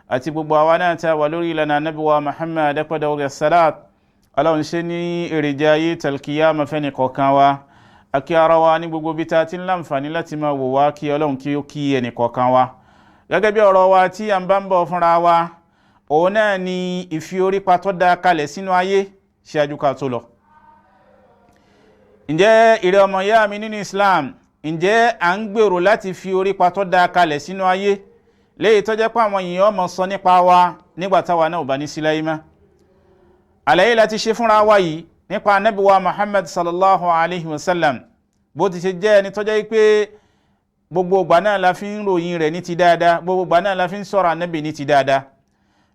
àti gbogbo àwa náà tí a wà lórí ìlànà Ànábì wa Muhammad dẹ́pẹ́dẹ́ orí salat. Ọlọ́run ṣe ní èrèjà ayé talqiyama fẹ́ni kọ̀ọ̀kan wa, akí ara wa ní gbogbo bí ta ti ń láǹfààní láti máa wò wá, kí Ọlọ́run kí ó kí ẹnì kọ̀ọ̀kan wa. Gẹ́gẹ́ bí ọ̀rọ̀ wa tí a ń bá ń bọ̀ fúnra wa, òun náà ni ìfi orípa tó dá kalẹ̀ sínú ayé ṣáájú ká tó lọ. Ǹjẹ́ ìrẹ́ ọmọ ìyá mi nínú Islam, ǹjẹ́ à ń gbèrò láti fi orípa tó dá kalẹ̀ sínú ayé léyìí tó jẹ́ pé àwọn èèyàn mọ̀ sọ nípa wa nígbà táwa náà ò bá ní sí láyé mọ́? Àlàyé láti ṣe fúnra wa yìí nípa Ànábì wa Muhammad sallallahu alaihi wasallam, bó ti ṣe jẹ́ ẹni tó jẹ́ pé gbogbo ìgbà náà la fi ń ròyìn rẹ̀ ní ti dáadáa, gbogbo ìgbà náà la fi ń sọ̀rọ̀ Ànábì ní ti dáadáa.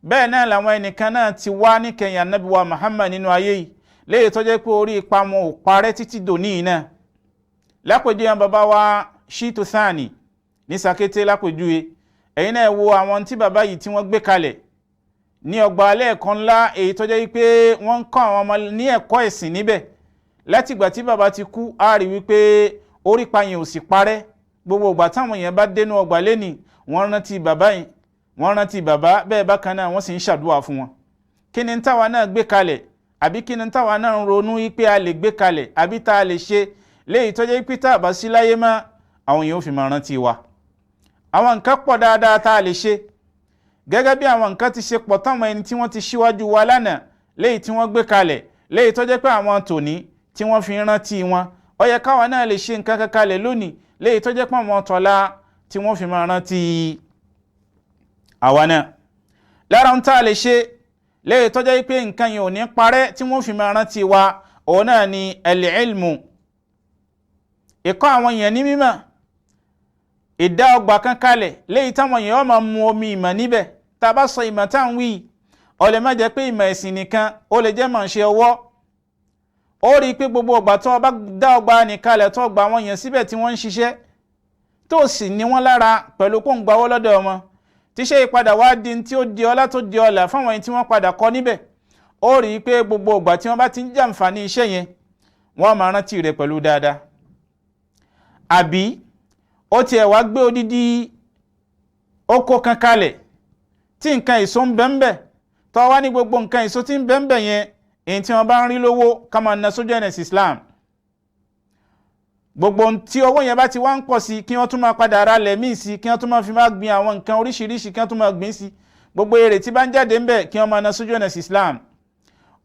Bẹ́ẹ̀ náà làwọn ẹnìkan náà ti wá níkẹyìn Ànábì wa Muhammad nínú ayé yìí léyìí tó jẹ́ pé orí ipa wọn ò parẹ́ títí dòní náà. Lápèjúwe bàbá wa Shitu Thani ní Sakété lápèjúwe, ẹ̀yin náà wo àwọn tí bàbá yìí tí wọ́n gbé kalẹ̀ ní ọgbà alẹ́ ẹ̀kọ́ ńlá èyí tó jẹ́ pé wọ́n ń kọ́ àwọn ọmọ ní ẹ̀kọ́ ẹ̀sìn níbẹ̀. Látìgbà tí bàbá ti kú, a rí wípé orí ipa yẹn ò sì parẹ́. Gbogbo ìgbà táwọn èèyàn bá dénú ọgbà lẹ́nì, wọ́n rántí bàbá yìí, wọ́n rántí bàbá, bẹ́ẹ̀ bákan náà wọ́n sì ń ṣàdúrà fún wọn. Kí ni táwa náà gbé kalẹ̀, àbí kí ni táwa náà ń ronú wípé a lè gbé kalẹ̀, àbí tá a lè ṣe léyìí tó jẹ́ pé tá a bá sí láyé mọ́ àwọn èèyàn ò fi máa rántí wa. àwọn nǹkan pọ̀ dáadáa tá a lè ṣe gẹ́gẹ́ bí àwọn nǹkan ti ṣe pọ̀ táwọn ẹni tí wọ́n ti ṣíwájú wa lánàá léyìí tí wọ́n gbé kalẹ̀ léyìí tó jẹ́ pé àwọn tòní tí wọ́n fi rántí wọn ó yẹ káwọn náà lè ṣe nǹkan kan kalẹ̀ lónìí léyìí tó jẹ́ pé àwọn tọ́lá tí wọ́n fi máa rántí àwa náà. lára ń tá a lè ṣe léyìí tó jẹ́ pé nǹkan yìí ò ní parẹ́ tí wọ́n fi máa rántí wa òun náà ni al-ilmu, ìkọ́ àwọn èèyàn ní mímọ̀, ìdá ọgbà kan kalẹ̀ léyìí táwọn èèyàn máa mu omi ìmọ̀ níbẹ̀. tá a bá sọ ìmọ̀ tá à ń wí ó lè má jẹ́ pé ìmọ̀ ẹ̀sìn nìkan, ó lè jẹ́ mọ̀ ṣe ọwọ́. ó rí i pé gbogbo ọgbà tó bá dá ọgbà nìkalẹ̀ tó gba àwọn èèyàn síbẹ̀ tí wọ́n ń ṣiṣẹ́ tó sì ní wọ́n lára pẹ̀lú kó ń gbawọ́ lọ́dọ̀ wọn, tíṣe ìpadà wá di tí ó di ọlá tó di ọlà fáwọn ẹni tí wọ́n padà kọ́ níbẹ̀. ó rí i pé gbogbo ọgbà tí wọ́n bá ti ń jàǹfààní iṣẹ́ yẹn wọ́n máa rántí rẹ̀ pẹ̀lú dáadáa. àbí ó tiẹ̀ wá gbé odidi oko kan kalẹ̀ tí nǹkan èso ń bẹ́ńbẹ́ tó wá ní gbogbo nǹkan èso tí ń bẹ́ńbẹ́ yẹn èyí tí wọ́n bá ń rí lówó ká máa ná sójú ẹ̀nà Islam. gbogbo tí owó yẹn bá ti wá ń pọ̀ sí kí wọ́n tún máa padà ra lẹ̀mí sí, kí wọ́n tún máa fi máa gbin àwọn nǹkan oríṣiríṣi, kí wọ́n tún máa gbìn sí, gbogbo èrè tí bá ń jáde ńbẹ̀ kí wọ́n máa ná sójú ẹ̀nà Islam.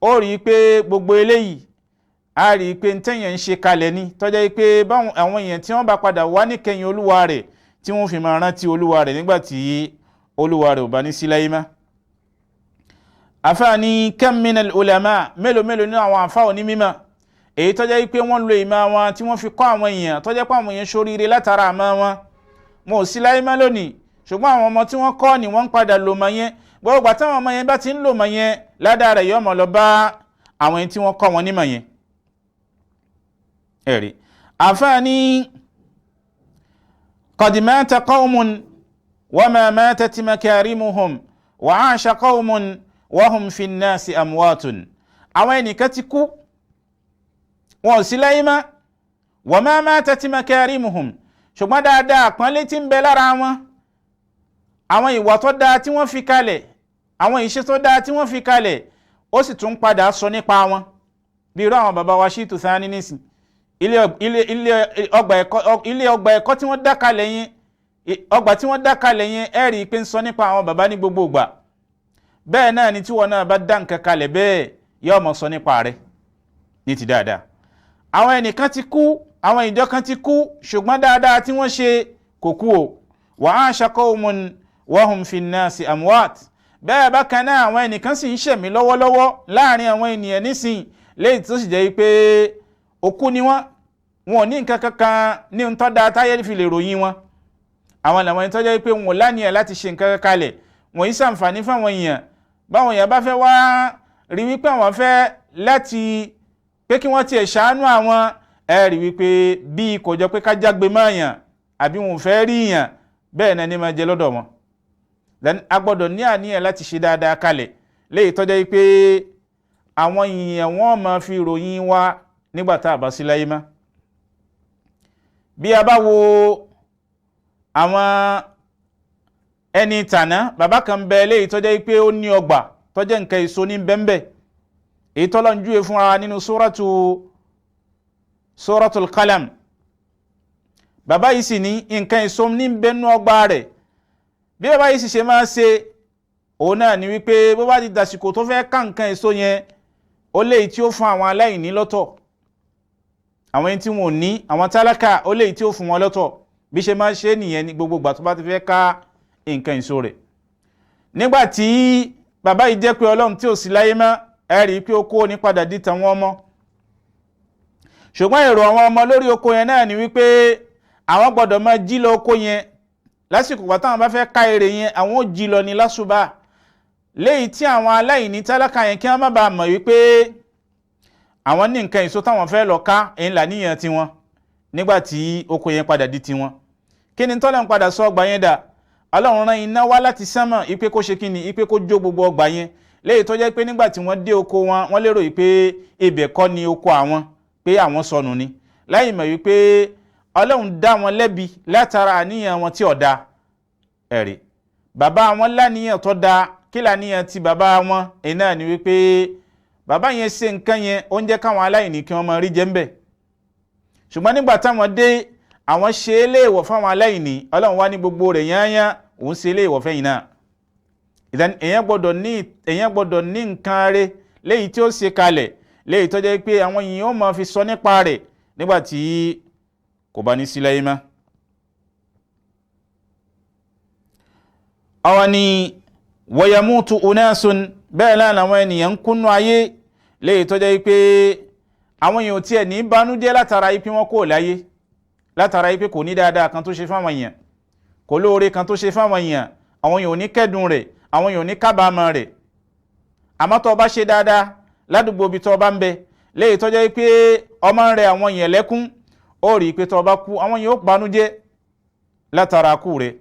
ó rí i pé gbogbo eléyìí a rí i pé ntẹ́yìn ń ṣe kalẹ̀ ni tó jẹ́ pé báwọn àwọn èèyàn tí wọ́n bá padà wá níkẹyìn olúwa rẹ̀ tí wọ́n fi máa rántí olúwa rẹ̀ nígbà tí olúwa rẹ̀ ò bá ní sí láyé mọ́. àfáàní kam minal ulama, mélòó mélòó ní àwọn àfáà òní mímọ̀ èyí tó jẹ́ pé wọ́n lo ìmọ̀ wọn tí wọ́n fi kọ́ àwọn èèyàn tó jẹ́ pé àwọn èèyàn ṣoríire látara àmọ́ wọn ò sí láyé mọ́ lónìí, ṣùgbọ́n àwọn ọmọ tí wọ́n kọ́ ni wọ́n ń padà lò mọ̀ yẹn. gbogbo àtàwọn ọmọ yẹn bá ti ń lò mọ̀ yẹn ládàá rẹ̀ yọmọ lọ bá àwọn ẹni tí wọ́n kọ́ wọn nímọ̀ yẹn. ẹ̀rí àfáàní qad mata qawmun wa ma matat makarimuhum wa 'asha qawmun wa hum fi nnasi amwatun. àwọn ẹnìkan ti kú wọn ò sí láyé mọ́, wa ma matat makarimuhum, ṣùgbọ́n dáadáa àpọ́nlé tí ń bẹ lára wọn, àwọn ìwà tó dáa tí wọ́n fi kalẹ̀, àwọn ìṣe tó dáa tí wọ́n fi kalẹ̀, ó sì tún padà sọ nípa wọn. bí irú àwọn bàbá wa Shitu Thani nísìn, ilé ọgbà ẹ̀kọ́ tí wọ́n dá kalẹ̀ yẹn, ọgbà tí wọ́n dá kalẹ̀ yẹn ẹ rí i pé ń sọ nípa àwọn bàbá ní gbogbo ìgbà. bẹ́ẹ̀ náà ni tí wọn náà bá dá nǹkan kalẹ̀ bẹ́ẹ̀ yóò mọ̀ sọ nípa rẹ̀ ní ti dáadáa. àwọn ẹnìkan ti kú, àwọn ìjọ kan ti kú, ṣùgbọ́n dáadáa tí wọ́n ṣe kò kú o. wa 'asha qawmun wa hum fi nnasi amwat. bẹ́ẹ̀ bákan náà àwọn ẹnìkan sì ń ṣẹ̀mí lọ́wọ́lọ́wọ́ láàrin àwọn ènìyàn nísìn léyìí tó sì jẹ́ pé òkú ni wọ́n ò ní nǹkan kankan ní ń tọ́da táyé fi lè ròyìn wọn. àwọn làwọn ẹni tó jẹ́ pé wọn ò láníyàn láti ṣe nǹkan kalẹ̀, wọ́n yìí ṣàǹfààní fáwọn èèyàn. báwọn èèyàn bá fẹ́ wá rí wípé àwọn fẹ́ láti pé kí wọ́n tiẹ̀ ṣàánú àwọn, ẹ rí wípé bí kò jọ pé ká jágbe mọ́ọ̀yàn àbí wọn ò fẹ́ rí yàn, bẹ́ẹ̀ náà ní máa jẹ lọ́dọ̀ wọn. a gbọ́dọ̀ ní àníyàn láti ṣe dáadáa kalẹ̀ léyìí tó jẹ́ pé àwọn èèyàn wọn máa fi ròyìn wa nígbà tá a bá sí láyé mọ́. bí a bá wo àwọn ẹni tàná, bàbá kan bẹ léyìí tó jẹ́ pé ó ní ọgbà tó jẹ́ nǹkan èso ní bẹ́ńbẹ́, èyí tó lọ́n júwe fún wa nínú suratul Qalam. bàbá yìí sì ní nǹkan èso ní bẹ́nu ọgbà rẹ̀. bí bàbá yìí sì ṣe máa ṣe òun náà ni wípé bó bá ti dàsìkò tó fẹ́ ká nǹkan èso yẹn, ó léyìí tí ó fún àwọn aláìní lọ́tọ̀, àwọn ẹni tí wọn ò ní, àwọn tálákà, ó léyìí tí ó fún wọn lọ́tọ̀. bí ṣe máa ṣe nìyẹn ní gbogbo ìgbà tó bá ti fẹ́ ká nǹkan èso rẹ̀. nígbà tí bàbá yìí jẹ́ pé Ọlọ́run tí ò sí láyé mọ́, ẹ rí i pé ó kó ní padà di tàwọn ọmọ. ṣùgbọ́n èrò àwọn ọmọ lórí oko yẹn náà ni wípé àwọn gbọ́dọ̀ máa jí lọ oko yẹn lásìkò pàtó àwọn bá fẹ́ ká èrè yẹn, àwọn ò jí lọ ní lásùbà, léyìí tí àwọn aláìní tálákà yẹn kí wọ́n má bàa mọ̀ wípé àwọn ní nǹkan èso táwọn fẹ́ lọ ká, èyí là níyàn tiwọn nígbà tí oko yẹn padà di tiwọn. kí ni tọ́lẹ̀ ń padà sọ ọgbà yẹn dà? Ọlọ́run rán iná wá láti sánmọ̀ ipe kó ṣe kíni, ipe kó jó gbogbo ọgbà yẹn, léyìí tó jẹ́ pé nígbà tí wọ́n dé oko wọn, wọ́n lérò wípé ibẹ̀ kọ́ ni oko àwọn, pé àwọn sọnù ni, láì mọ̀ wípé Ọlọ́run dá wọn lẹ́bi látara àníyàn wọn tí ò dáa. ẹ̀rí bàbá wọn láníyàn tó dáa, kí láníyàn ti bàbá wọn èyí náà ni wípé bàbá yẹn ṣe nǹkan yẹn ó ń jẹ́ káwọn aláìní kí wọ́n máa rí jẹ ńbẹ̀. ṣùgbọ́n nígbà táwọn dé, àwọn ṣe léèwọ̀ fáwọn aláìní, Ọlọ́run wá ní gbogbo rẹ̀ yányán òun ṣe léèwọ̀ fẹ́yìn náà. ìdán èyàn gbọ́dọ̀ ní nǹkan rẹ̀ léyìí tí ó ṣe kalẹ̀ léyìí tó jẹ́ pé àwọn èèyàn ó máa fi sọ nípa rẹ̀ nígbàtí kò bá ní sí láyé mọ́. àwọn ni wayamutu unasun, bẹ́ẹ̀ láàrín àwọn ènìyàn kúnnú ayé léyìí tó jẹ́ pé àwọn èèyàn tí ẹ̀ ní bánújẹ́ látara ipé wọn kò láyé, látara ipé kò ní dáadáa kan tó ṣe fáwọn èèyàn, kò lóore kan tó ṣe fáwọn èèyàn, àwọn èèyàn ò ní kẹ́dùn rẹ̀, àwọn èèyàn ò ní kábàámọ̀ rẹ̀. àmọ́ tó bá ṣe dáadáa ládùúgbò bí tó bá ń bẹ léyìí tó jẹ́ pé ọmọ rẹ̀ àwọn èèyàn lẹ́kún, ó rí pé tó bá kú àwọn èèyàn ó bánújẹ́ látara kú rẹ̀,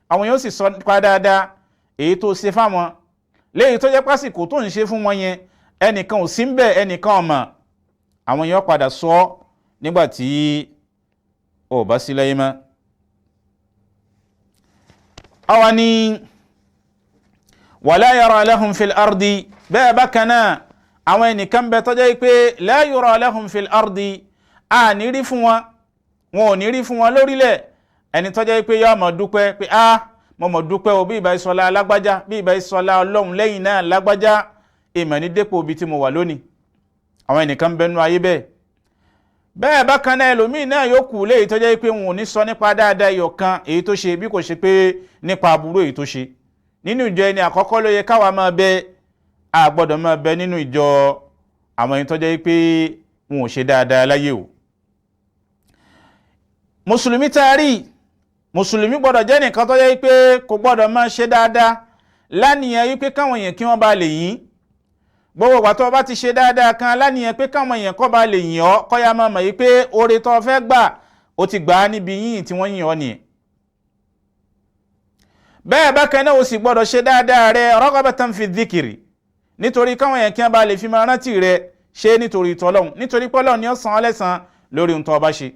àwọn èèyàn ó sì sọ nípa dáadáa èyí tó ṣe fáwọn léyìí tó jẹ́ pásìkò tó ń ṣe fún wọn yẹn ẹnìkan ò sí ń bẹ, ẹnìkan ò mọ̀, àwọn èèyàn padà sọ nígbàtí ó bá sí láyé mọ́. àwọn ni wala yara lahum fil ardi, bẹ́ẹ̀ bákan náà àwọn ẹnìkan bẹ tó jẹ́ pé la yara lahum fil ardi, a ní rí fún wọn, wọn ò ní rí fún wọn lórílẹ̀. ẹni tó jẹ́ pé yóò mọ̀ dúpẹ́ pé mo mọ̀ dúpẹ́ o bí ìbá ìsọlá lágbájá, bí ìbá ìsọlá Ọlọ́run lẹ́yìn náà lágbájá ìmọ̀ ní dépò bí tí mo wà lónìí. àwọn ẹnìkan bẹnu ayé bẹ́ẹ̀ bákan náà ẹlòmíì náà yóò kù léyìí tó jẹ́ pé wọn ò ní sọ nípa dáadáa ìyọ̀kan èyí tó ṣe bí kò ṣe pé nípa aburú èyí tó ṣe. nínú ìjọ ẹni àkọ́kọ́ ló yẹ káwa máa bẹ, a gbọ́dọ̀ máa bẹ nínú ìjọ àwọn ẹni tó jẹ́ pé wọn ò ṣe dáadáa láyé o. mùsùlùmí taari, mùsùlùmí gbọ́dọ̀ jẹ́ nìkan tó jẹ́ pé kò gbọ́dọ̀ máa ṣe dáadáa lánìyàn wípé káwọn èèyàn kí wọ́n bá lè yìn. gbogbo ìgbà tó bá ti ṣe dáadáa kan lánìyàn pé káwọn èèyàn kó bá lè yìn ọ́, kó yá máa mọ̀ yìí pé oore tó fẹ́ gbà ó ti gbà á níbi yìnyín tí wọ́n yìn ọ́ nìyẹn. bẹ́ẹ̀ bákan náà ó sì gbọ́dọ̀ ṣe dáadáa rẹ ragabatan fi dhikri, nítorí káwọn èèyàn kí wọ́n bá lè fi máa rántí rẹ, ṣe nítorí tọ́lọ́hun, nítorí pé Ọlọ́run ni ó san ọ́ lẹ́san lórí ohun tó bá ṣe.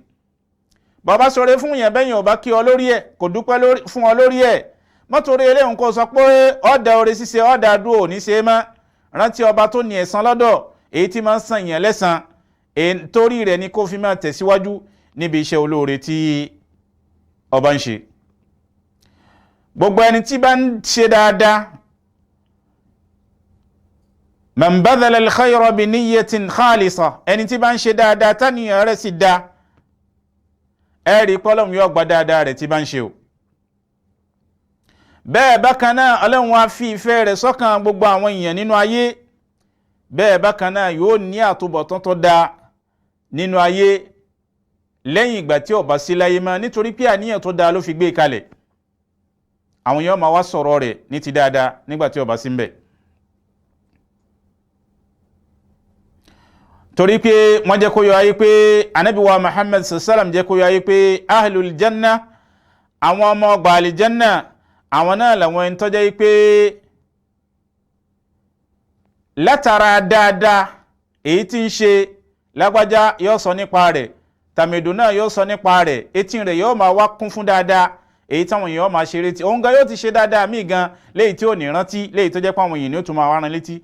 bàbá sọ̀rọ̀ fún yẹn bẹ́yìn ọba kí ọ lórí ẹ̀, kò dúpẹ́ fún ọ lórí ẹ̀, mọ́tòrí eléhùn kò sọ pé ọ̀dà oore ṣíṣe ọ̀dà dúró ní ṣe mọ́. rántí ọba tó ní ẹ̀san lọ́dọ̀, èyí tí máa ń san yẹn lẹ́san, torí rẹ̀ ni kó fi máa tẹ̀síwájú níbi iṣẹ́ olóore tí ọba ń ṣe. gbogbo ẹni tí bá ń ṣe dáadáa, man badhala al-khayra bi niyyatin khalisa, ẹni tí bá ń ṣe dáadáa táníyàn rẹ̀ sì dá, ẹ̀rí pọ́lọ́mù yóò gba dáadáa rẹ̀ tí bá ń ṣe o. bẹ́ẹ̀ bákan náà Ọlọ́run wá fi ìfẹ́ rẹ̀ sọ́kàn gbogbo àwọn èèyàn nínú ayé, bẹ́ẹ̀ bákan náà yóò ní àtúbọ̀tán tó dáa nínú ayé lẹ́yìn ìgbà tí ó bá sí láyé mọ́, nítorí pé àníyàn tó dáa ló fi gbé kalẹ̀. àwọn èèyàn máa wá sọ̀rọ̀ rẹ̀ ní ti dáadáa nígbà tí ó bá sí ńbẹ̀. torí pé wọ́n jẹ́ kó yọ ayé pé Ànábì wa Muhammad sallam jẹ́ kó yọ ayé pé ahlul janna, àwọn ọmọ ọgbà àlìjanna, àwọn náà làwọn ẹni tó jẹ́ pé látara dáadáa èyí tí ń ṣe lágbájá yóò sọ nípa rẹ̀, tàmẹ̀dù náà yóò sọ nípa rẹ̀, etí rẹ̀ yóò máa wá kún fún dáadáa èyí táwọn èèyàn máa ṣe retí, òun gan yóò ti ṣe dáadáa míì gan léyìí tí ò ní rántí, léyìí tó jẹ́ pé àwọn èèyàn ni ó tún máa wá rán létí,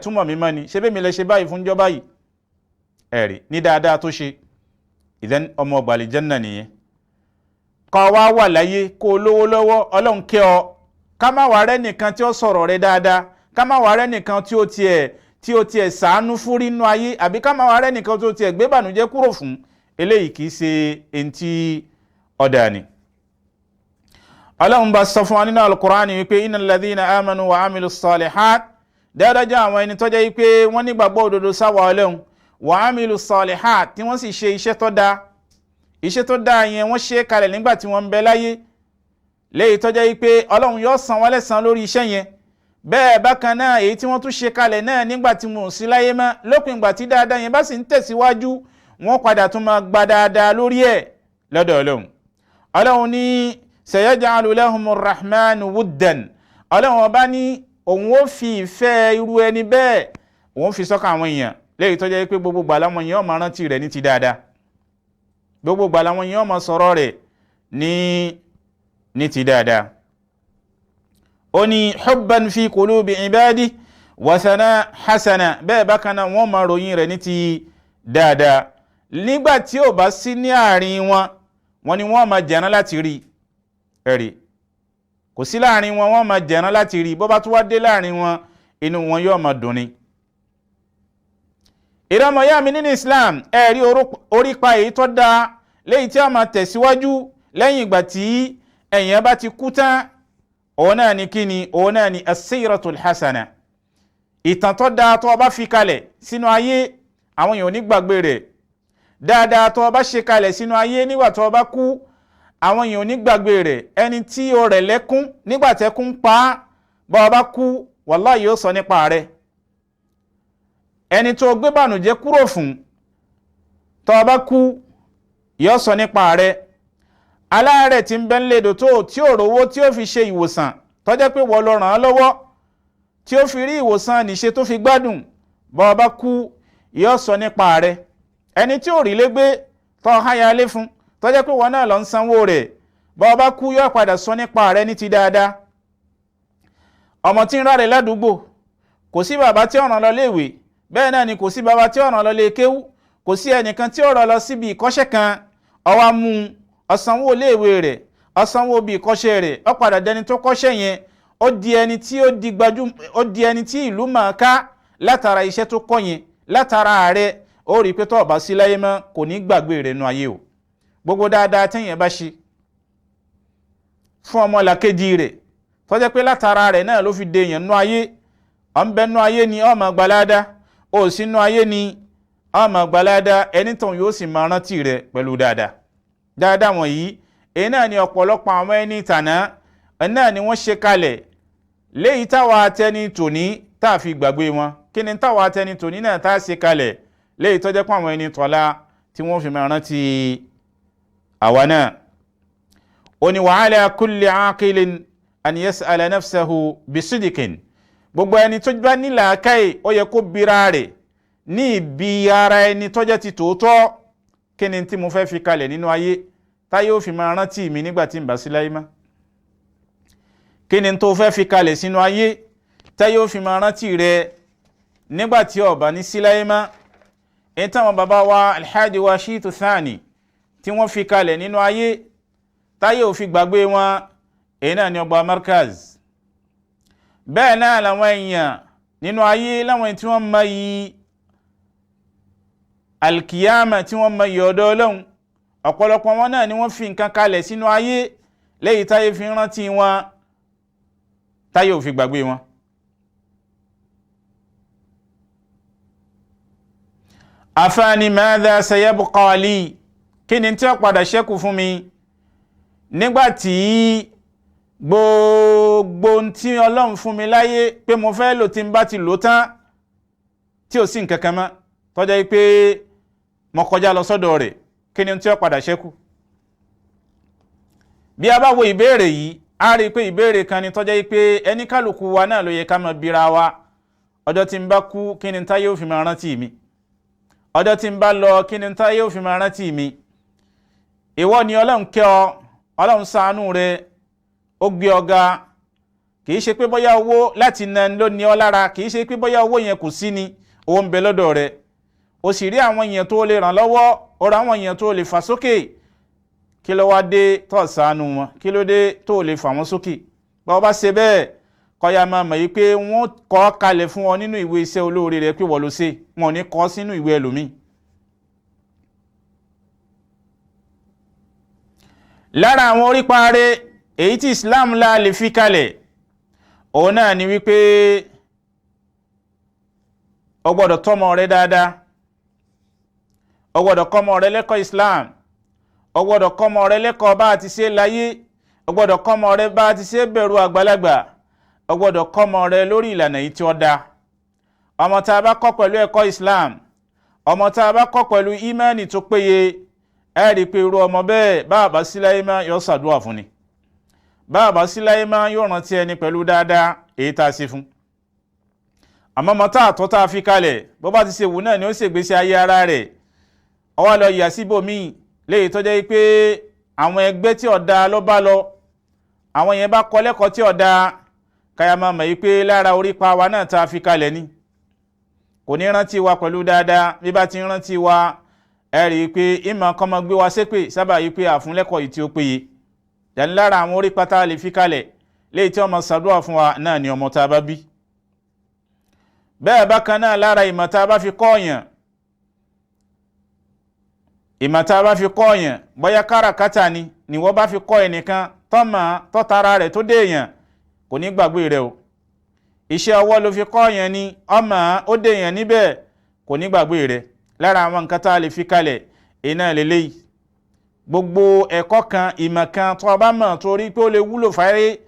túmọ̀ mi mọ́ ni, ṣé bẹ́ẹ̀ mi lè ṣe báyìí fún jọ́ báyìí, ẹ̀rí ní dáadáa tó ṣe. ìdán ọmọ ọgbà àlìjánnà nìyẹn. kọ́ wá wà láyé kó o lówó lọ́wọ́, Ọlọ́run kẹ́ ọ, ká má wà rẹ́ nìkan tí ó sọ̀rọ̀ rẹ dáadáa, ká má wà rẹ́ nìkan tí ó tiẹ̀ ṣàánú fún nínú ayé, àbí ká má wà rẹ́ nìkan tí ó tiẹ̀ gbé bànújẹ́ kúrò fún. eléyìí kìí ṣe ẹntì ọ̀dà ni. Ọlọ́run bá sọ fún wa nínú Al-Qur'ani wípé innal ladhina amanu wa amilu salihat, dáadáa jẹ́ àwọn ẹni tó jẹ́ wípé wọ́n nígbàgbọ́ òdodo sáwà Ọlọ́run, wa amilu salihat tí wọ́n sì ṣe iṣẹ́ tó dáa. iṣẹ́ tó dáa yẹn wọ́n ṣe kalẹ̀ nígbà tí wọ́n ń bẹ láyé, léyìí tó jẹ́ wípé Ọlọ́run yóò san wọ́n lẹ́san lórí iṣẹ́ yẹn. bẹ́ẹ̀ bákan náà èyí tí wọ́n tún ṣe kalẹ̀ náà nígbà tí wọn ò sí láyé mọ́, lópin ìgbà tí dáadáa yẹn bá sì ń tẹ̀síwájú, wọ́n padà tún máa gba dáadáa lórí ẹ̀ lọ́dọ̀ Ọlọ́run. Ọlọ́run ní sayaj'alu lahumur rahmanu wuddan, Ọlọ́run ọba ní òun ó fi ìfẹ́ irú ẹni bẹ́ẹ̀ òun fi sọ́kàn àwọn èèyàn, léyìí tó jẹ́ pé gbogbo gbà láwọn èèyàn máa rántí rẹ̀ ní ti dáadáa, gbogbo gbà láwọn èèyàn máa sọ̀rọ̀ rẹ̀ ní ti dáadáa. ó ní hubban fi qulubi ibadi wa thana hasana, bẹ́ẹ̀ bákan náà wọ́n máa ròyìn rẹ̀ ní ti dáadáa. nígbà tí ò bá sí ní àárín wọn, wọ́n ní wọ́n máa jẹ̀rán láti rí ẹ̀rí kò sí láàrin wọn wọ́n máa jẹ̀rán láti rí bó bá tún wá dé láàrin wọn inú wọn yóò máa dùn ni. ìrọmọ yá mi nínú Islam ẹ̀rí orípa èyí tó dáa léyìí tí a máa tẹ̀síwájú lẹ́yìn ìgbà tí èèyàn bá ti kú tán òun náà ni kíni òun náà ni as-siratul hasana ìtàn tó dáa tó bá fi kalẹ̀ sínú ayé àwọn èèyàn ò ní gbàgbé rẹ̀ dáadáa tó bá ṣe kalẹ̀ sínú ayé nígbà tó bá kú àwọn èèyàn ò ní gbàgbé rẹ̀ ẹni tí ó rẹ̀ lẹ́kún nígbà tẹ́kún pa bá bá kú wallahi yóò sọ nípa rẹ̀ ẹni tó gbé bànújẹ́ kúrò fún tó bá kú yóò sọ nípa rẹ̀ aláàrẹ̀ tí ń bẹ ńlẹ̀dọ̀ tó tí ò rówó tí ó fi ṣe ìwòsàn tó jẹ́ pé wọ́n lọ ràn án lọ́wọ́ tí ó fi rí ìwòsàn níṣe tó fi gbádùn bá bá kú yóò sọ nípa rẹ̀ ẹni tí ò rí légbé tó háyà lé fún tó jẹ́ pé wọ́n náà lọ ń sanwó rẹ̀ bá bá kú yóò padà sọ nípa rẹ̀ ní ti dáadáa ọmọ tí ń rárẹ̀ ládùúgbò kò sí bàbá tí ó rán lọ léèwé bẹ́ẹ̀ náà ni kò sí bàbá tí ó rán lọ lé kéwú kò sí ẹnìkan tí ó rán lọ síbi ìkọ́ṣẹ́ kan ó wá mú ọ̀sánwó léèwé rẹ̀ ọ̀sánwó bí ìkọ́ṣẹ́ rẹ̀ ó padà dẹni tó kọ́ṣẹ́ yẹn ó di ẹni tí ó di ó di ẹni tí ìlú máa ká látara iṣẹ́ tó kọ́ yẹn látara rẹ̀ ó rí pé tó bá sí láyé mọ́ kò ní gbàgbé rẹ̀ nú ayé o gbogbo dáadáa téèyàn bá ṣe fún ọmọ làkejì rẹ̀ tó jẹ́ pé látara rẹ̀ náà ló fi de èèyàn nú ayé ọ̀nbẹ nú ayé ni ó máa gbalada ó sì nú ayé ni ó máa gbalada ẹni tó yóò sì máa rántí rẹ̀ pẹ̀lú dáadáa wọ̀nyí èyí náà ni ọ̀pọ̀lọpọ̀ àwọn ẹni tàná náà ni wọ́n ṣe kalẹ̀ léyìí táwa atẹni tòní tá a fi gbàgbé wọn kí ni táwa atẹni tòní náà tá a ṣe kalẹ̀ léyìí tó jẹ́ pé àwọn ẹni tọ́lá tí wọ́n fi máa rántí àwa náà. ó ní wa ala kulli aqilin an yas'ala nafsahu bisidikin gbogbo ẹni tó bá ní làákàyè ó yẹ kó bira rẹ̀ ní ibi ara ẹni tó jẹ́ ti tòótọ́ kí ni tí mo fẹ́ fi kalẹ̀ nínú ayé táyé ó fi máa rántí mi nígbà tí ń bá sí láyé mọ́ kí ni tó fẹ́ fi kalẹ̀ sínú ayé táyé ó fi máa rántí rẹ nígbà tí ó bá ní sí láyé mọ́ èyí táwọn bàbá wa Alhaji wa Shitu Thani tí wọ́n fi kalẹ̀ nínú ayé táyé ò fi gbàgbé wọn èyí náà ni ọgbà Markaz bẹ́ẹ̀ náà làwọn èèyàn nínú ayé láwọn tí wọ́n mọ yìí alkiyama tí wọ́n mọ yìí ọ̀dọ̀ Ọlọ́run ọ̀pọ̀lọpọ̀ wọn náà ni wọ́n fi nǹkan kalẹ̀ sínú ayé lẹ́yìn táyé fi rántí wọn táyé ò fi gbàgbé wọn. afáàní madha sayabqa li kí ni tí ó padà ṣẹ́kù fún mi nígbàtí gbogbo tí Ọlọ́run fún mi láyé pé mo fẹ́ lò tí n bá ti lò tán tí ò sí nǹkan kan mọ́ tó jẹ́ pé mo kọjá lọ sọ́dọ̀ rẹ̀ kí ni tí ó padà ṣẹ́kù. bí a bá wo ìbéèrè yìí a rí pé ìbéèrè kan ni tó jẹ́ pé ẹni kálukú wa náà ló yẹ ká máa bira wa ọjọ́ tí n bá kú kí ni táyé ó fi máa rántí mi ọjọ́ tí n bá lọ kí ni táyé ó fi máa rántí mi. ìwọ ni Ọlọ́run kẹ́ ọ Ọlọ́run ṣàánú rẹ ó gbé ọ ga kì í ṣe pé bóyá owó láti ná ló ní ọ lára kì í ṣe pé bóyá owó yẹn kò sí ni owó ń bẹ lọ́dọ̀ rẹ o sì rí àwọn èèyàn tó lè ràn lọ́wọ́ o rà àwọn èèyàn tó lè fà sókè kí ló wá dé tó ṣàánú wọn kí ló dé tó lè fà wọ́n sókè bá bá ṣe bẹ́ẹ̀ kọ́ya máa mọ̀ yí pé wọ́n kọ kalẹ̀ fún ọ nínú ìwé iṣẹ́ olóore rẹ pé wọ́n ló ṣe wọn ò ní kọ sínú ìwé ẹlòmíì. lára àwọn orípa rẹ̀ èyí tí Islam la lè fi kalẹ̀ òun náà ni wípé o gbọ́dọ̀ tọ́mọ rẹ dáadáa o gbọ́dọ̀ kọ́mọ rẹ lẹ́kọ̀ọ́ Islam o gbọ́dọ̀ kọ́mọ rẹ lẹ́kọ̀ọ́ bá ti ṣe láyé o gbọ́dọ̀ kọ́mọ rẹ bá ti ṣe bẹ̀rù àgbàlagbà o gbọ́dọ̀ kọ́mọ rẹ lórí ìlànà yìí tí ó dá. ọmọ tá a bá kọ́ pẹ̀lú ẹ̀kọ́ Islam ọmọ tá a bá kọ́ pẹ̀lú ìmánì tó péye ẹ rí i pé irú ọmọ bẹ́ẹ̀ bàbá síláyé máa yọ ṣàdúrà fún ni bàbá síláyé máa yóò rántí ẹni pẹ̀lú dáadáa èyí tá a ṣe fún. àmọ́ ọmọ tá a tọ́ tá a fi kalẹ̀ bó bá ti ṣe wù náà ni ó ṣègbésí ayé ara rẹ̀ ó wá lọ yà síbòmíì léyìí tó jẹ́ pé àwọn ẹgbẹ́ tí ọ̀dà ló bá lọ àwọn yẹn bá kọ́ lẹ́kọ̀ọ́ tí ọ̀dà káyà máa mọ̀ yí pé lára orípa wa náà tá a fi kalẹ̀ ni kò ní rántí wa pẹ̀lú dáadáa bí bá ti rántí wa ẹ rí pé ìmọ̀ kan máa gbé wa ṣépè sábà yìí pé àfúnlẹ́kọ̀ọ́ yìí tí ó péye yàní lára àwọn orí pátá lè fi kalẹ̀ léyìí tí wọ́n máa ṣàdúrà fún wa náà ni ọmọ tá a bá bí. bẹ́ẹ̀ bákan náà lára ìmọ̀ tá a bá fi kọ́ ọ̀yàn bóyá káràkátà ni wọ́n bá fi kọ́ ẹnìkan tọ́tara rẹ̀ tó dé èèyàn kò ní gbàgbé rẹ̀ o. iṣẹ́ ọwọ́ ló fi kọ́ ọ̀yàn ni ọmọ ó dé èèyàn níbẹ̀ kò ní gbàgbé rẹ̀. lára àwọn nǹkan tá a lè fi kalẹ̀ iná lélẹ́yìí gbogbo ẹ̀kọ́ kan ìmọ̀ kan tó bá mọ̀ torí pé ó lè wúlò fáyé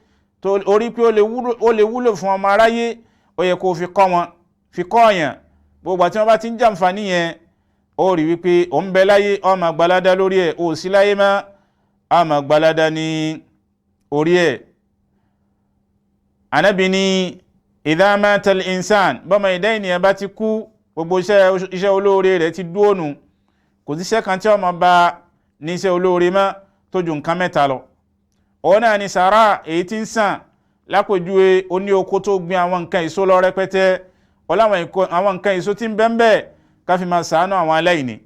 torí pé ó lè wúlò fún ọmọ aráyé ó yẹ kó fi kọ́ ọ̀yàn gbogbo àti wọn bá ti ń jàǹfààní yẹn ó rí wípé ó ń bẹ láyé ó máa gbalada lórí ẹ̀ ó sí láyé má ó máa gbalada ní orí ẹ̀. Ànábì ní idha mata al-insan bọ́mọ ìdá ènìyàn bá ti kú gbogbo iṣẹ́ olóore rẹ̀ ti dúó nù kò sí iṣẹ́ kan tí ó máa bá ní iṣẹ́ olóore mọ́ tó ju nǹkan mẹ́ta lọ. òun náà ni sàárà èyí tí ń sàn lápèjúwe oní oko tó gbin àwọn nǹkan èso lọ rẹpẹtẹ ọláwọn àwọn nǹkan èso tí ń bẹ́ńbẹ́ ká fi máa ṣàánú àwọn aláìní.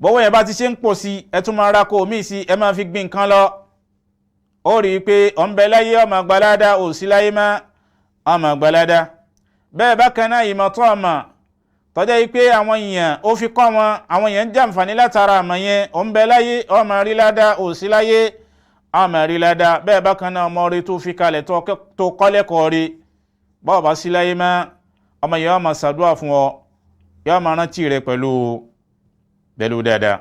bọ́wọ́ yẹn bá ti ṣe ń pọ̀ sí ẹ tún máa rákò míì sí ẹ máa fi gbin nǹkan lọ ó rí i pé ó ń bẹ láyé ó máa gbalada ò sí láyé má ó máa gbalada. bẹ́ẹ̀ bákan náà ìmọ̀ tó ọmọ tọ́jọ́ yìí pé àwọn èèyàn ó fi kọ́ wọn àwọn èèyàn ń jàǹfààní látara àmọ́ yẹn ó ń bẹ láyé ó máa rí ládá ò sí láyé ó máa rí ládá. bẹ́ẹ̀ bákan náà ọmọ rẹ tó fi kalẹ̀ tó kọ́lẹ́kọ̀ọ́ rẹ bọ́ọ̀ bá sí láyé má ọmọ yẹn ó máa ṣàdúrà fún ọ yóò máa rántí rẹ pẹ̀lú dáadáa.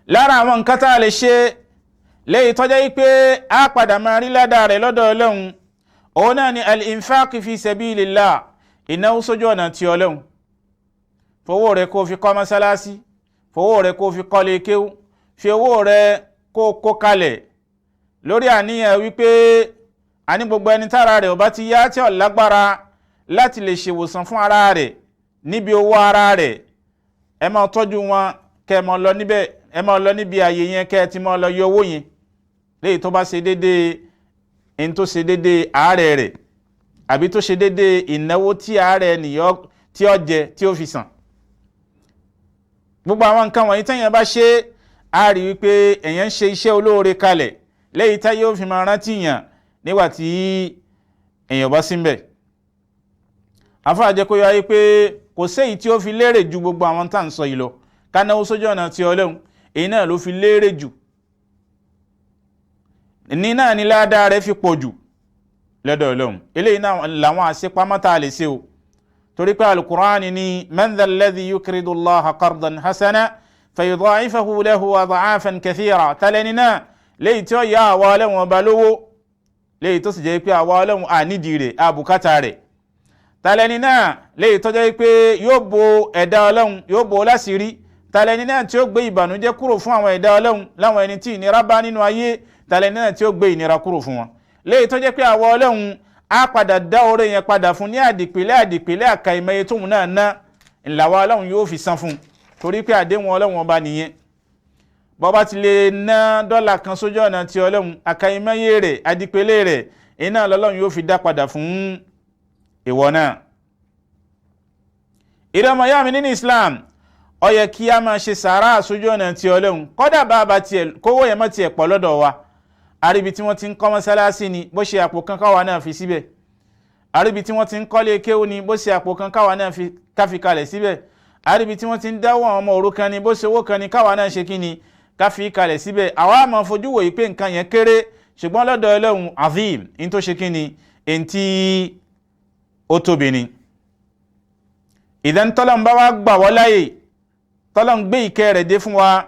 lára àwọn nǹkan tá a lè ṣe léyìí tọ́jọ́ yìí pé á padà máa rí ládá rẹ̀ lọ́dọ̀ Ọlọ́run òun náà ni al-infaq fi sabilillah ìnáwó sójú ọ̀nà tí Ọlọ́run. fowó rẹ̀ kó fi kọ́ mọ́sálásí fowó rẹ̀ kó fi kọ́ lékéwú fi owó rẹ̀ kó kalẹ̀ lórí àníyàn wípé àní gbogbo ẹni tára rẹ̀ ò bá ti yá tí ó lágbára láti lè ṣèwòsàn fún ara rẹ̀ níbi owó ara rẹ̀ ẹ máa tọ́jú wọn kẹ́ ẹ máa lọ níbẹ̀ ẹ máa lọ níbi ààyè yẹn kẹ́ ẹ ti máa lọ yọ owó yẹn léyìí tó bá ṣe déédéé ẹni tó ṣe déédéé àárẹ̀ rẹ̀ àbí tó ṣe déédéé ìnáwó tí àárẹ̀ nìyọ́ tí ó jẹ tí ó fi sàn. gbogbo àwọn nǹkan wọ̀nyí tẹ́yìn bá ṣe á rí wípé èèyàn ń ṣe iṣẹ́ olóore kalẹ̀ léyìí tá yóò fi máa rántí yàn nígbà tí èèyàn bá sí ń bẹ̀. àfáà jẹ́ kó yọ ayé pé kò séyìí tí ó fi lérè ju gbogbo àwọn tá à ń sọ yìí lọ ká náwó sójú ọ̀nà tí Ọlọ́run èyí náà ló fi lérè jù ní náà ni ládàá rẹ̀ fi pọ̀ jù lọ́dọ̀ Ọlọ́run. eléyìí náà làwọn àṣepamọ́ tá a lè ṣe o torí pé al-Qur'an ni man dha alladhi yukridu Allaha qardan hasana fayudha'ifahu lahu ad'afan kathira tálẹ́ni náà léyìí tí ó yá àwa Ọlọ́run ọba lówó léyìí tó sì jẹ́ pé àwa Ọlọ́run ànídìí rẹ̀ àbùkátà rẹ̀ tálẹ́ni náà léyìí tó jẹ́ pé yóò bo ẹ̀dá Ọlọ́run yóò bo láṣìírí tálẹ́ni náà tí ó gbé ìbànújẹ́ kúrò fún àwọn ẹ̀dá Ọlọ́run láwọn ẹni tí ìnira bá nínú ayé tálẹ́ni náà tí ó gbé ìnira kúrò fún wọn léyìí tó jẹ́ pé àwa Ọlọ́run á padà dá oore yẹn padà fún ní àdìpẹ̀lẹ́ àkàìmọye tóun náà ná ìlàwọ̀ Ọlọ́run yóò fi san fún torí pé àdéhùn Ọlọ́run ọba nìyẹn. bọ́bá ti lè ná dọ́là kan sójú ọ̀nà ti Ọlọ́run àkàìmọye rẹ̀ àdìpẹ̀lẹ́ rẹ̀ iná l'Ọlọ́run yóò fi dá padà fún ìwọ náà. ìrọmọ yá mi nínú Islam ó yẹ kí a máa ṣe sàárà sójú ọ̀nà ti Ọlọ́run kódà bá tiẹ̀ kówó yẹn mọ́ tiẹ̀ pọ̀ lọ́dọ̀ wa àríbi tí wọ́n ti ń kọ́ mọ́sálásí ni bó ṣe àpò kan káwa náà fi síbẹ̀ àríbi tí wọ́n ti ń kọ́lé kéwú ni bó ṣe àpò kan káwa náà káfi kalẹ̀ síbẹ̀ àríbi tí wọ́n ti ń dáwọ́ àwọn ọmọ òrukàn ni bó ṣe owó kan ni káwa náà ṣe kí ni káfi kalẹ̀ síbẹ̀ àwa máa fojú wòye pé nǹkan yẹn kéré ṣùgbọ́n lọ́dọ̀ Ọlọ́run azim in tó ṣe kí ni èyí tí ó tóbi ni. ìdán tọ́lọ́n bá wá gbà wọ́ láyè tọ́lọ́n gbé ìkẹ́ rẹ̀ dé fún wa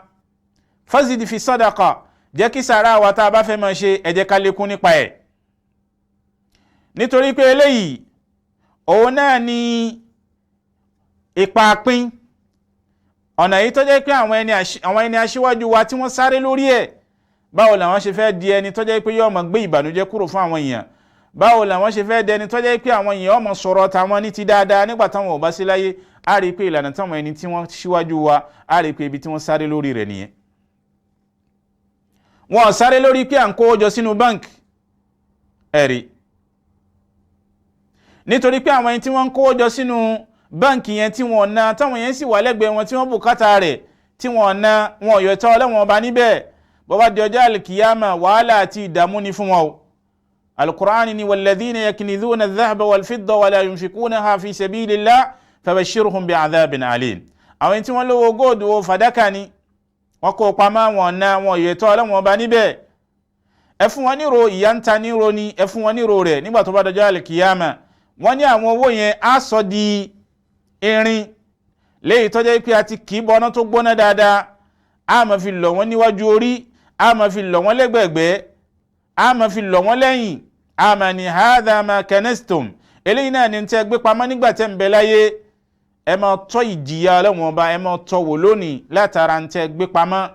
fazid fi sadaqa jẹ́ kí sàárà wa tá a bá fẹ́ máa ṣe ẹ jẹ́ ká lékún nípa ẹ̀ nítorí pé eléyìí òun náà ni ipa pín ọ̀nà yìí tó jẹ́ pé àwọn ẹni aṣíwájú wa tí wọ́n sáré lórí ẹ̀ báwo làwọn ṣe fẹ́ di ẹni tó jẹ́ pé yóò máa gbé ìbànújẹ́ kúrò fún àwọn èèyàn báwo làwọn ṣe fẹ́ di ẹni tó jẹ́ pé àwọn èèyàn ó máa sọ̀rọ̀ tàwọn ní ti dáadáa nígbà táwọn ò bá sí láyé á rí i pé ìlànà táwọn ẹni tí wọ́n ṣíwájú wa á rí i pé ibi tí wọ́n sáré lórí rẹ̀ nìyẹn. wọ́n sáré lórí pé à ń kówó jọ sínú báńkì ẹ̀rí nítorí pé àwọn ẹni tí wọ́n ń kówó jọ sínú báǹkì yẹn tí wọ́n ná táwọn yẹn sì wà lẹ́gbẹ̀ẹ́ wọn tí wọ́n bùkátà rẹ̀ tí wọ́n ná wọn ò yọ ẹ̀tọ́ Ọlọ́run ọba níbẹ̀ bó bá di ọjọ́ alkiyama wàhálà àti ìdààmú ni fún wọn o. Al-Qur'ani ni walladhina yaknizuna adh-dhahaba wal-fidda wa la yunfikunaha fi sabilillah fabashshirhum bi'adhabin alim. àwọn tí wọ́n lówó góòdù o fàdákà ni wọ́n kó pamọ́ wọn ná wọn ò yọ ẹ̀tọ́ Ọlọ́run ọba níbẹ̀. ẹ fún wọn níro ìyà ń ta níro ni ẹ fún wọn níro rẹ̀ nígbà tó bá dọjọ́ alkiyama. wọ́n ní àwọn owó yẹn á sọ di irin léyìí tó jẹ́ pé a ti kì í bọ́ná tó gbóná dáadáa, a máa fi lọ̀ wọ́n níwájú orí, a máa fi lọ̀ wọ́n lẹ́gbẹ̀ẹ́gbẹ́, a máa fi lọ̀ wọ́n lẹ́yìn, a máa ní hadha ma kanastum, eléyìí náà ní tẹ́ gbé pamọ́ nígbà tẹ́ ń bẹ láyé. ẹ máa tọ́ ìjìyà Ọlọ́run ọba ẹ máa tọ́ wò lónìí látara ń tẹ́ gbé pamọ́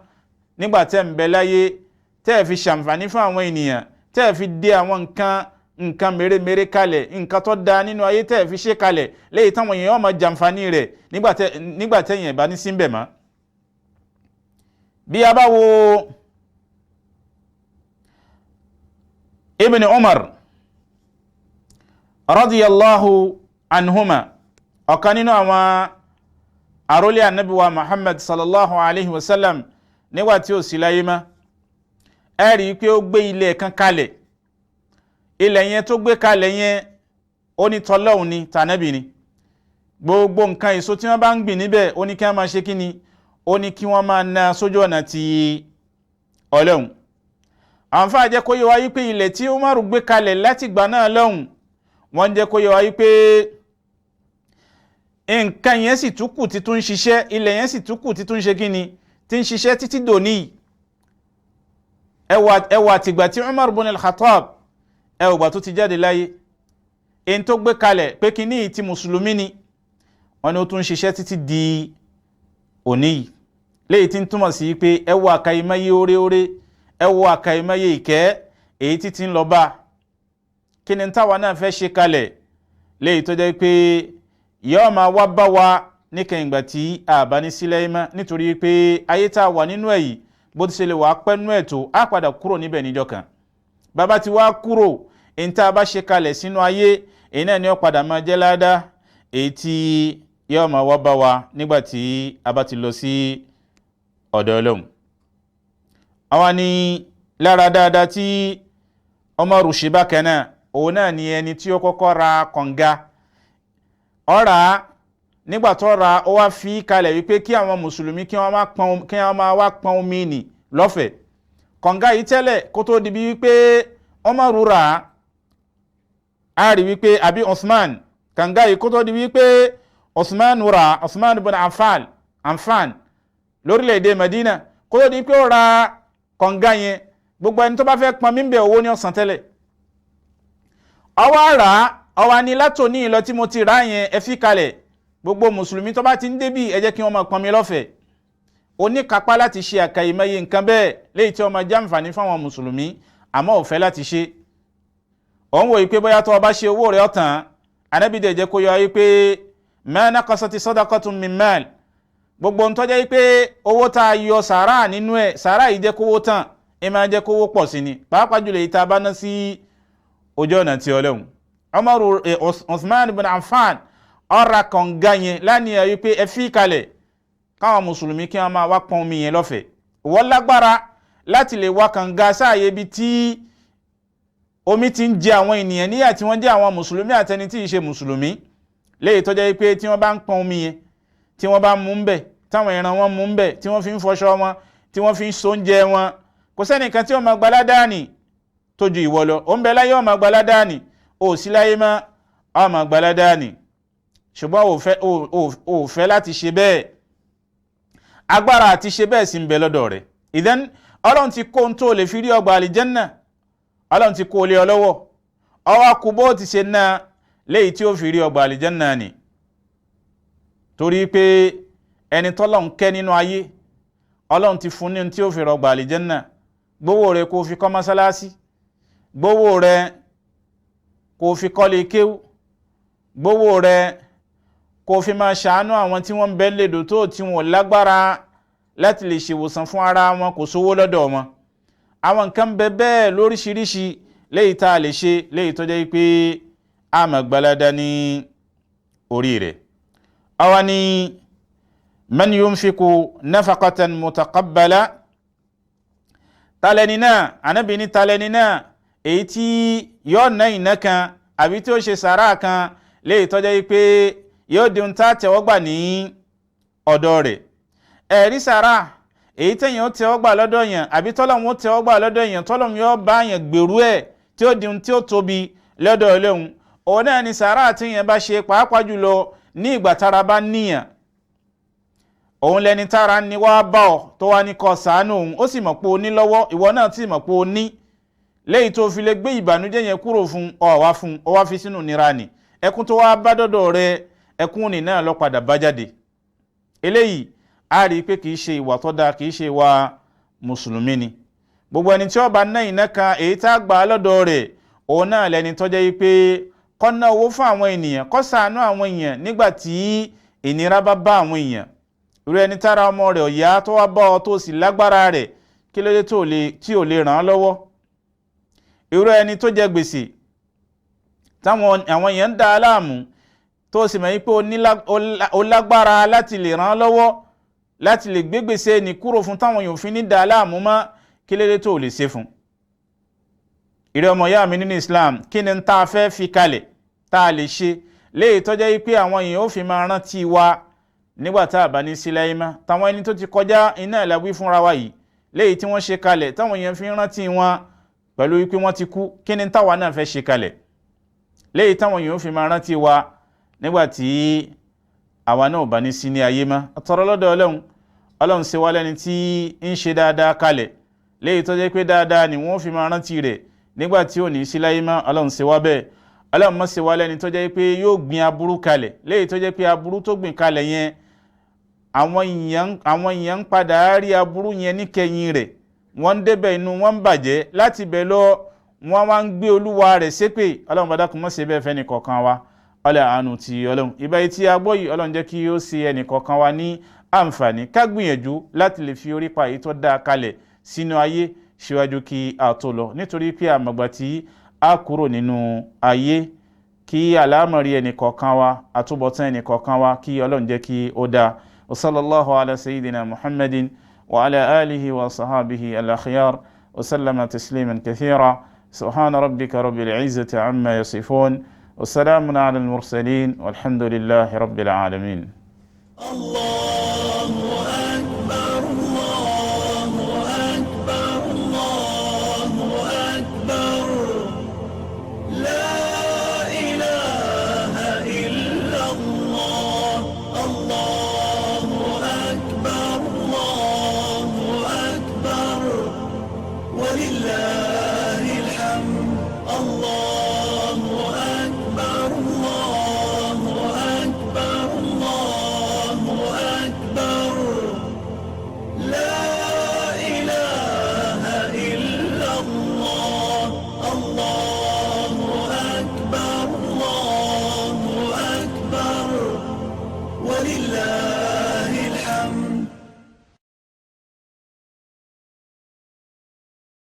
nígbà tẹ́ ń bẹ láyé, tẹ́ fi ṣàǹfààní fún àwọn ènìyàn, tẹ́ fi dé àwọn nǹkan mèremère kalẹ̀, nǹkan tó dáa nínú ayé tẹ́ fi ṣe kalẹ̀ léyìí táwọn èèyàn máa jàǹfààní rẹ̀ nígbà tẹ́yìn bá ní síbẹ̀ mọ́. bí a bá wo Ibn Umar radiyallahu anhuma, ọ̀kan nínú àwọn àrólé ànábì wa Muhammad sallallahu alaihi wasallam nígbà tí ó sì láyé mọ́, ẹ rí pé ó gbé ilẹ̀ kan kalẹ̀. ilẹ̀ yẹn tó gbé kalẹ̀ yẹn ó ní tọ́lọ́hun ni tànábì ni. gbogbo nǹkan èso tí wọ́n bá ń gbìn níbẹ̀ ó ní kí wọ́n máa ṣe kí ni, ó ní kí wọ́n máa ná sójú ọ̀nà ti Ọlọ́hun. àwọn fáà jẹ́ kó yé wa wípé ilẹ̀ tí Umaru gbé kalẹ̀ láti gbà náà lọ́hùn, wọ́n jẹ́ kó yé wa wípé nǹkan yẹn sì túkù tí tún ṣiṣẹ́, ilẹ̀ yẹn sì túkù tí tún ṣe kí ni, tí ń ṣiṣẹ́ títí dòní. ẹwà tìgbà tí Umar ibn al-Khattab ẹwà tó ti jáde láyé, èyí tó gbé kalẹ̀ pé kí ní ti mùsùlùmí ni, wọ́n ní ó tún ṣiṣẹ́ títí di òní yìí, léyìí tí ń túmọ̀ sí pé ẹwà àkàìmáyé oore, ẹwà àkàìmáyé ìkẹ́ èyí títí ń lọ bá. kí ni táwa náà fẹ́ ṣe kalẹ̀ léyìí tó jẹ́ pé yóò máa wá bá wa níkẹyìn ìgbà tí a bá ní sílẹ̀ mọ́, nítorí pé ayé tá a wà nínú ẹ̀ yìí bó ti ṣe lè wà pẹ́ nínú ẹ̀ tó á padà kúrò níbẹ̀ níjọ́ kan. bàbá ti wá kúrò, èyí tá a bá ṣe kalẹ̀ sínú ayé èyí náà ni ó padà máa jẹ́ ládàá èyí tí yóò máa wá bá wa nígbà tí a bá ti lọ sí ọ̀dọ̀ Ọlọ́hun. àwọn ni lára dáadáa tí Umaru ṣe bákan náà, òun náà ni ẹni tí ó kọ́kọ́ ra kànga. ó rà á, nígbà tó rà á ó wá fi kalẹ̀ wípé kí àwọn mùsùlùmí kí wọ́n máa wá pọn omi nì lọ́fẹ̀ẹ́. kànga yìí tẹ́lẹ̀ kó tó di bí wípé Umaru rà á, a rí wípé àbí Uthman, kànga yìí kó tó di wípé Uthman rà, Uthman ibn Affan lórílẹ̀-èdè Medina, kó tó di wípé ó ra kànga yẹn, gbogbo ẹni tó bá fẹ́ pọn mímbẹ̀ owó ní ọ̀sán tẹ́lẹ̀. ọwọ́ rà á, ọwọ́ ni látòní lọ tí mo ti rà yẹn ẹ fi kalẹ̀, gbogbo mùsùlùmí tó bá ti ń débì ẹ jẹ́ kí wọ́n máa pọn mi lọ́fẹ̀ẹ́. oníkápá láti ṣe àkàìmọye nǹkan bẹ́ẹ̀ léyìí tí ó máa jàǹfààní fáwọn mùsùlùmí, àmọ́ ò fẹ́ láti ṣe. òun wò pé bóyá tó o bá ṣe owó rẹ̀ ọ̀tàn, Ànábì dẹ̀ jẹ́ kó yọ wípé ma naqasati sadaqatun min mal, gbogbo ń tọ́jẹ́ wípé owó tá a yọ sàárà nínú ẹ̀, sàárà yìí jẹ́ kówó tán, ẹ máa jẹ́ kówó pọ̀ sí ni, pàápàá jùlọ èyí tá a bá ná sí ojú ọ̀nà ti Ọlọ́hun. Uthman ibn Affan ọ̀rà kànga yẹn lánìí wípé ẹ fi kalẹ̀ káwọn mùsùlùmí kí wọ́n máa wá pọn omi yẹn lọ́fẹ̀ẹ́. wọ́n lágbára láti lè wá kànga sáàyè ibi tí omi ti ń jẹ àwọn ènìyàn níyà tí wọ́n jẹ́ àwọn mùsùlùmí àtẹni tí ì ṣe mùsùlùmí, léyìí tó jẹ́ pé tí wọ́n bá ń pọn omi yẹn, tí wọ́n bá mú ń bẹ̀, táwọn ẹran wọn mú ń bẹ̀, tí wọ́n fi ń fọṣọ wọn, tí wọ́n fi ń sóúnjẹ wọn, kò sẹ́nìkan tí wọ́n máa gbalá dáàní tó ju ìwọ lọ. ó ń bẹ láyé ó máa gbalá dáàní, ó sì láyé mọ́ ó máa gbalá dáàní, ṣùgbọ́n ó fẹ́ láti ṣe bẹ́ẹ̀. agbára àti ṣe bẹ́ẹ̀ sì ń bẹ lọ́dọ̀ rẹ̀. ìdẹ́n Ọlọ́run ti kó ń tó lè fi rí ọgbà àlìjẹ́nnà, Ọlọ́run ti kó lé ọ lọ́wọ́, ọwọ́ kú bó ti ṣe náà léyìí tí ó fi rí ọgbà àlìjẹ́nnà ni. torí pé ẹni tọ́lọ́run kẹ́ nínú ayé, Ọlọ́run ti fún ní tí ó fi rọgbà àlìjẹ́nnà. gbówó rẹ̀ kó fi kọ́ mọ́sálásí, gbówó rẹ̀ kó fi kọ́lé kéwú, gbówó rẹ̀ kó fi máa ṣàánú àwọn tí wọ́n ń bẹ lédò tó tí wọ́n lágbára láti lè ṣèwòsàn fún ara wọn, kò sówó lọ́dọ̀ wọn. àwọn nǹkan bẹ bẹ́ẹ̀ lóríṣiríṣi léyìí tá a lè ṣe, léyìí tó jẹ́ pé a máa gbalada ní orí rẹ̀. awani man yunfiqu nafaqatan mutaqabbala talenina Ànábì ní talenina èyí tí yóò ná ìná kan àbí tí ó ṣe sàrá kan léyìí tó jẹ́ pé yóò di ohun tá tẹ́wọ́gbà ní ọ̀dọ̀ rẹ̀. Ẹ̀rí sàrá èyí tẹ́yìn ó tẹ́wọ́gbà lọ́dọ̀ yẹn àbí tọ́lọ́hun ó tẹ́wọ́gbà lọ́dọ̀ yẹn tọ́lọ́hun yóò bá yẹn gbèrú ẹ̀ tí ó di ohun tí ó tóbi lọ́dọ̀ Ọlọ́hun. Òun náà ni sàrá tí yẹn bá ṣe pàápàá jùlọ ní ìgbà tára bá níyàn. Òun lẹni tára ní wá bá ọ tó wá ní kó ṣàánú òun, ó sì mọ̀ pé o ní lọ́wọ́, ìwọ náà sì mọ̀ pé o ní, léyìí tó fi lè gbé ìbànújẹ́ yẹn kúrò fún ọ wá fi sínú nira ni. Ẹkún tó wá bá dọ́dọ̀ rẹ, ẹkún ni náà lọ padà bá jáde. Eléyìí a rí pé kìí ṣe ìwà tó dáa, kìí ṣe ìwà mùsùlùmí ni. Gbogbo ẹni tí ó bá ná ìná kan èyí tá gbà lọ́dọ̀ rẹ̀, òun náà lẹni tó jẹ́ pé kó ná owó fún àwọn ènìyàn, kó ṣàánú àwọn èèyàn nígbà tí ìnira bá bá àwọn èèyàn. Irú ẹni tára ọmọ rẹ̀ ọ̀yá tó wá bá ọ tó sì lágbára rẹ̀, kí ló dé tí ò lè ràn án lọ́wọ́. Irú ẹni tó jẹ gbèsè táwọn àwọn èèyàn ń dá aláàmú tó sì mọ̀ pé ó lágbára láti lè ràn án lọ́wọ́, láti lè gbé gbèsè ní kúrò fún táwọn èèyàn fi ní dá aláàmú mọ́, kí ló dé tó lè ṣe fún. Ìrẹ́ ọmọ ìyá mi nínú Islam, kí ni tá a fẹ́ fi kalẹ̀ tá a lè ṣe léyìí tó jẹ́ pé àwọn èèyàn ó fi máa rántí wa nígbà tá a bá ní sí láyé mọ́. Táwọn ẹni tó ti kọjá iná ìlàwí fúnra wa yìí léyìí tí wọ́n ṣe kalẹ̀ táwọn èèyàn fi rántí wọn pẹ̀lú wípé wọ́n ti kú, kí ni táwa náà fẹ́ ṣe kalẹ̀ léyìí táwọn èèyàn fi máa rántí wa nígbà tí àwa náà bá ní sí ní ayé mọ́. Àtọ̀rọ̀ lọ́dọ̀ Ọlọ́run ṣe wá lẹ́ni tí ń ṣe dáadáa kalẹ̀ léyìí tó jẹ́ pé dáadáa ni wọ́n fi máa rántí rẹ̀ nígbà tí ò ní sí láyé mọ́. Ọlọ́run ṣe wá bẹ́ẹ̀. Ọlọ́run má ṣe wá lẹ́ni tó jẹ́ pé yóò gbin aburú kalẹ̀ léyìí tó jẹ́ pé aburú tó gbìn kalẹ̀ yẹn àwọn èèyàn ń padà rí aburú yẹn níkẹyìn rẹ̀, wọ́n ń débẹ̀ inú wọn ń bàjẹ́, láti bẹ̀ lọ wọ́n wá ń gbé olúwa rẹ̀ ṣépè. Ọlọ́run bá dákun má ṣe bẹ́ẹ̀ fẹ́ nìkọ̀ọ̀kan wa. Ọlọ́run àánú ti Ọlọ́run. Ìbáyìí tí a gbọ́ yìí, Ọlọ́run jẹ́ kí ó ṣe ẹnìkọ̀ọ̀kan wa ní àǹfààní, ká gbìyànjú láti lè fi orí pa èyí tó dáa kalẹ̀ sínú ayé síwájú kí a tó lọ, nítorí pé àmọ̀gbà tí a kúrò nínú ayé, kí àlámọ̀rí ẹnìkọ̀ọ̀kan wa, àtúbọ̀tán ẹnìkọ̀ọ̀kan wa, kí Ọlọ́run jẹ́ kí ó dáa. وصلى الله على سيدنا محمد وعلى آله وصحابه الأخيار وسلم تسليما كثيرا. سبحان ربك رب العزة عما يصفون والسلام على المرسلين والحمد لله رب العالمين. الله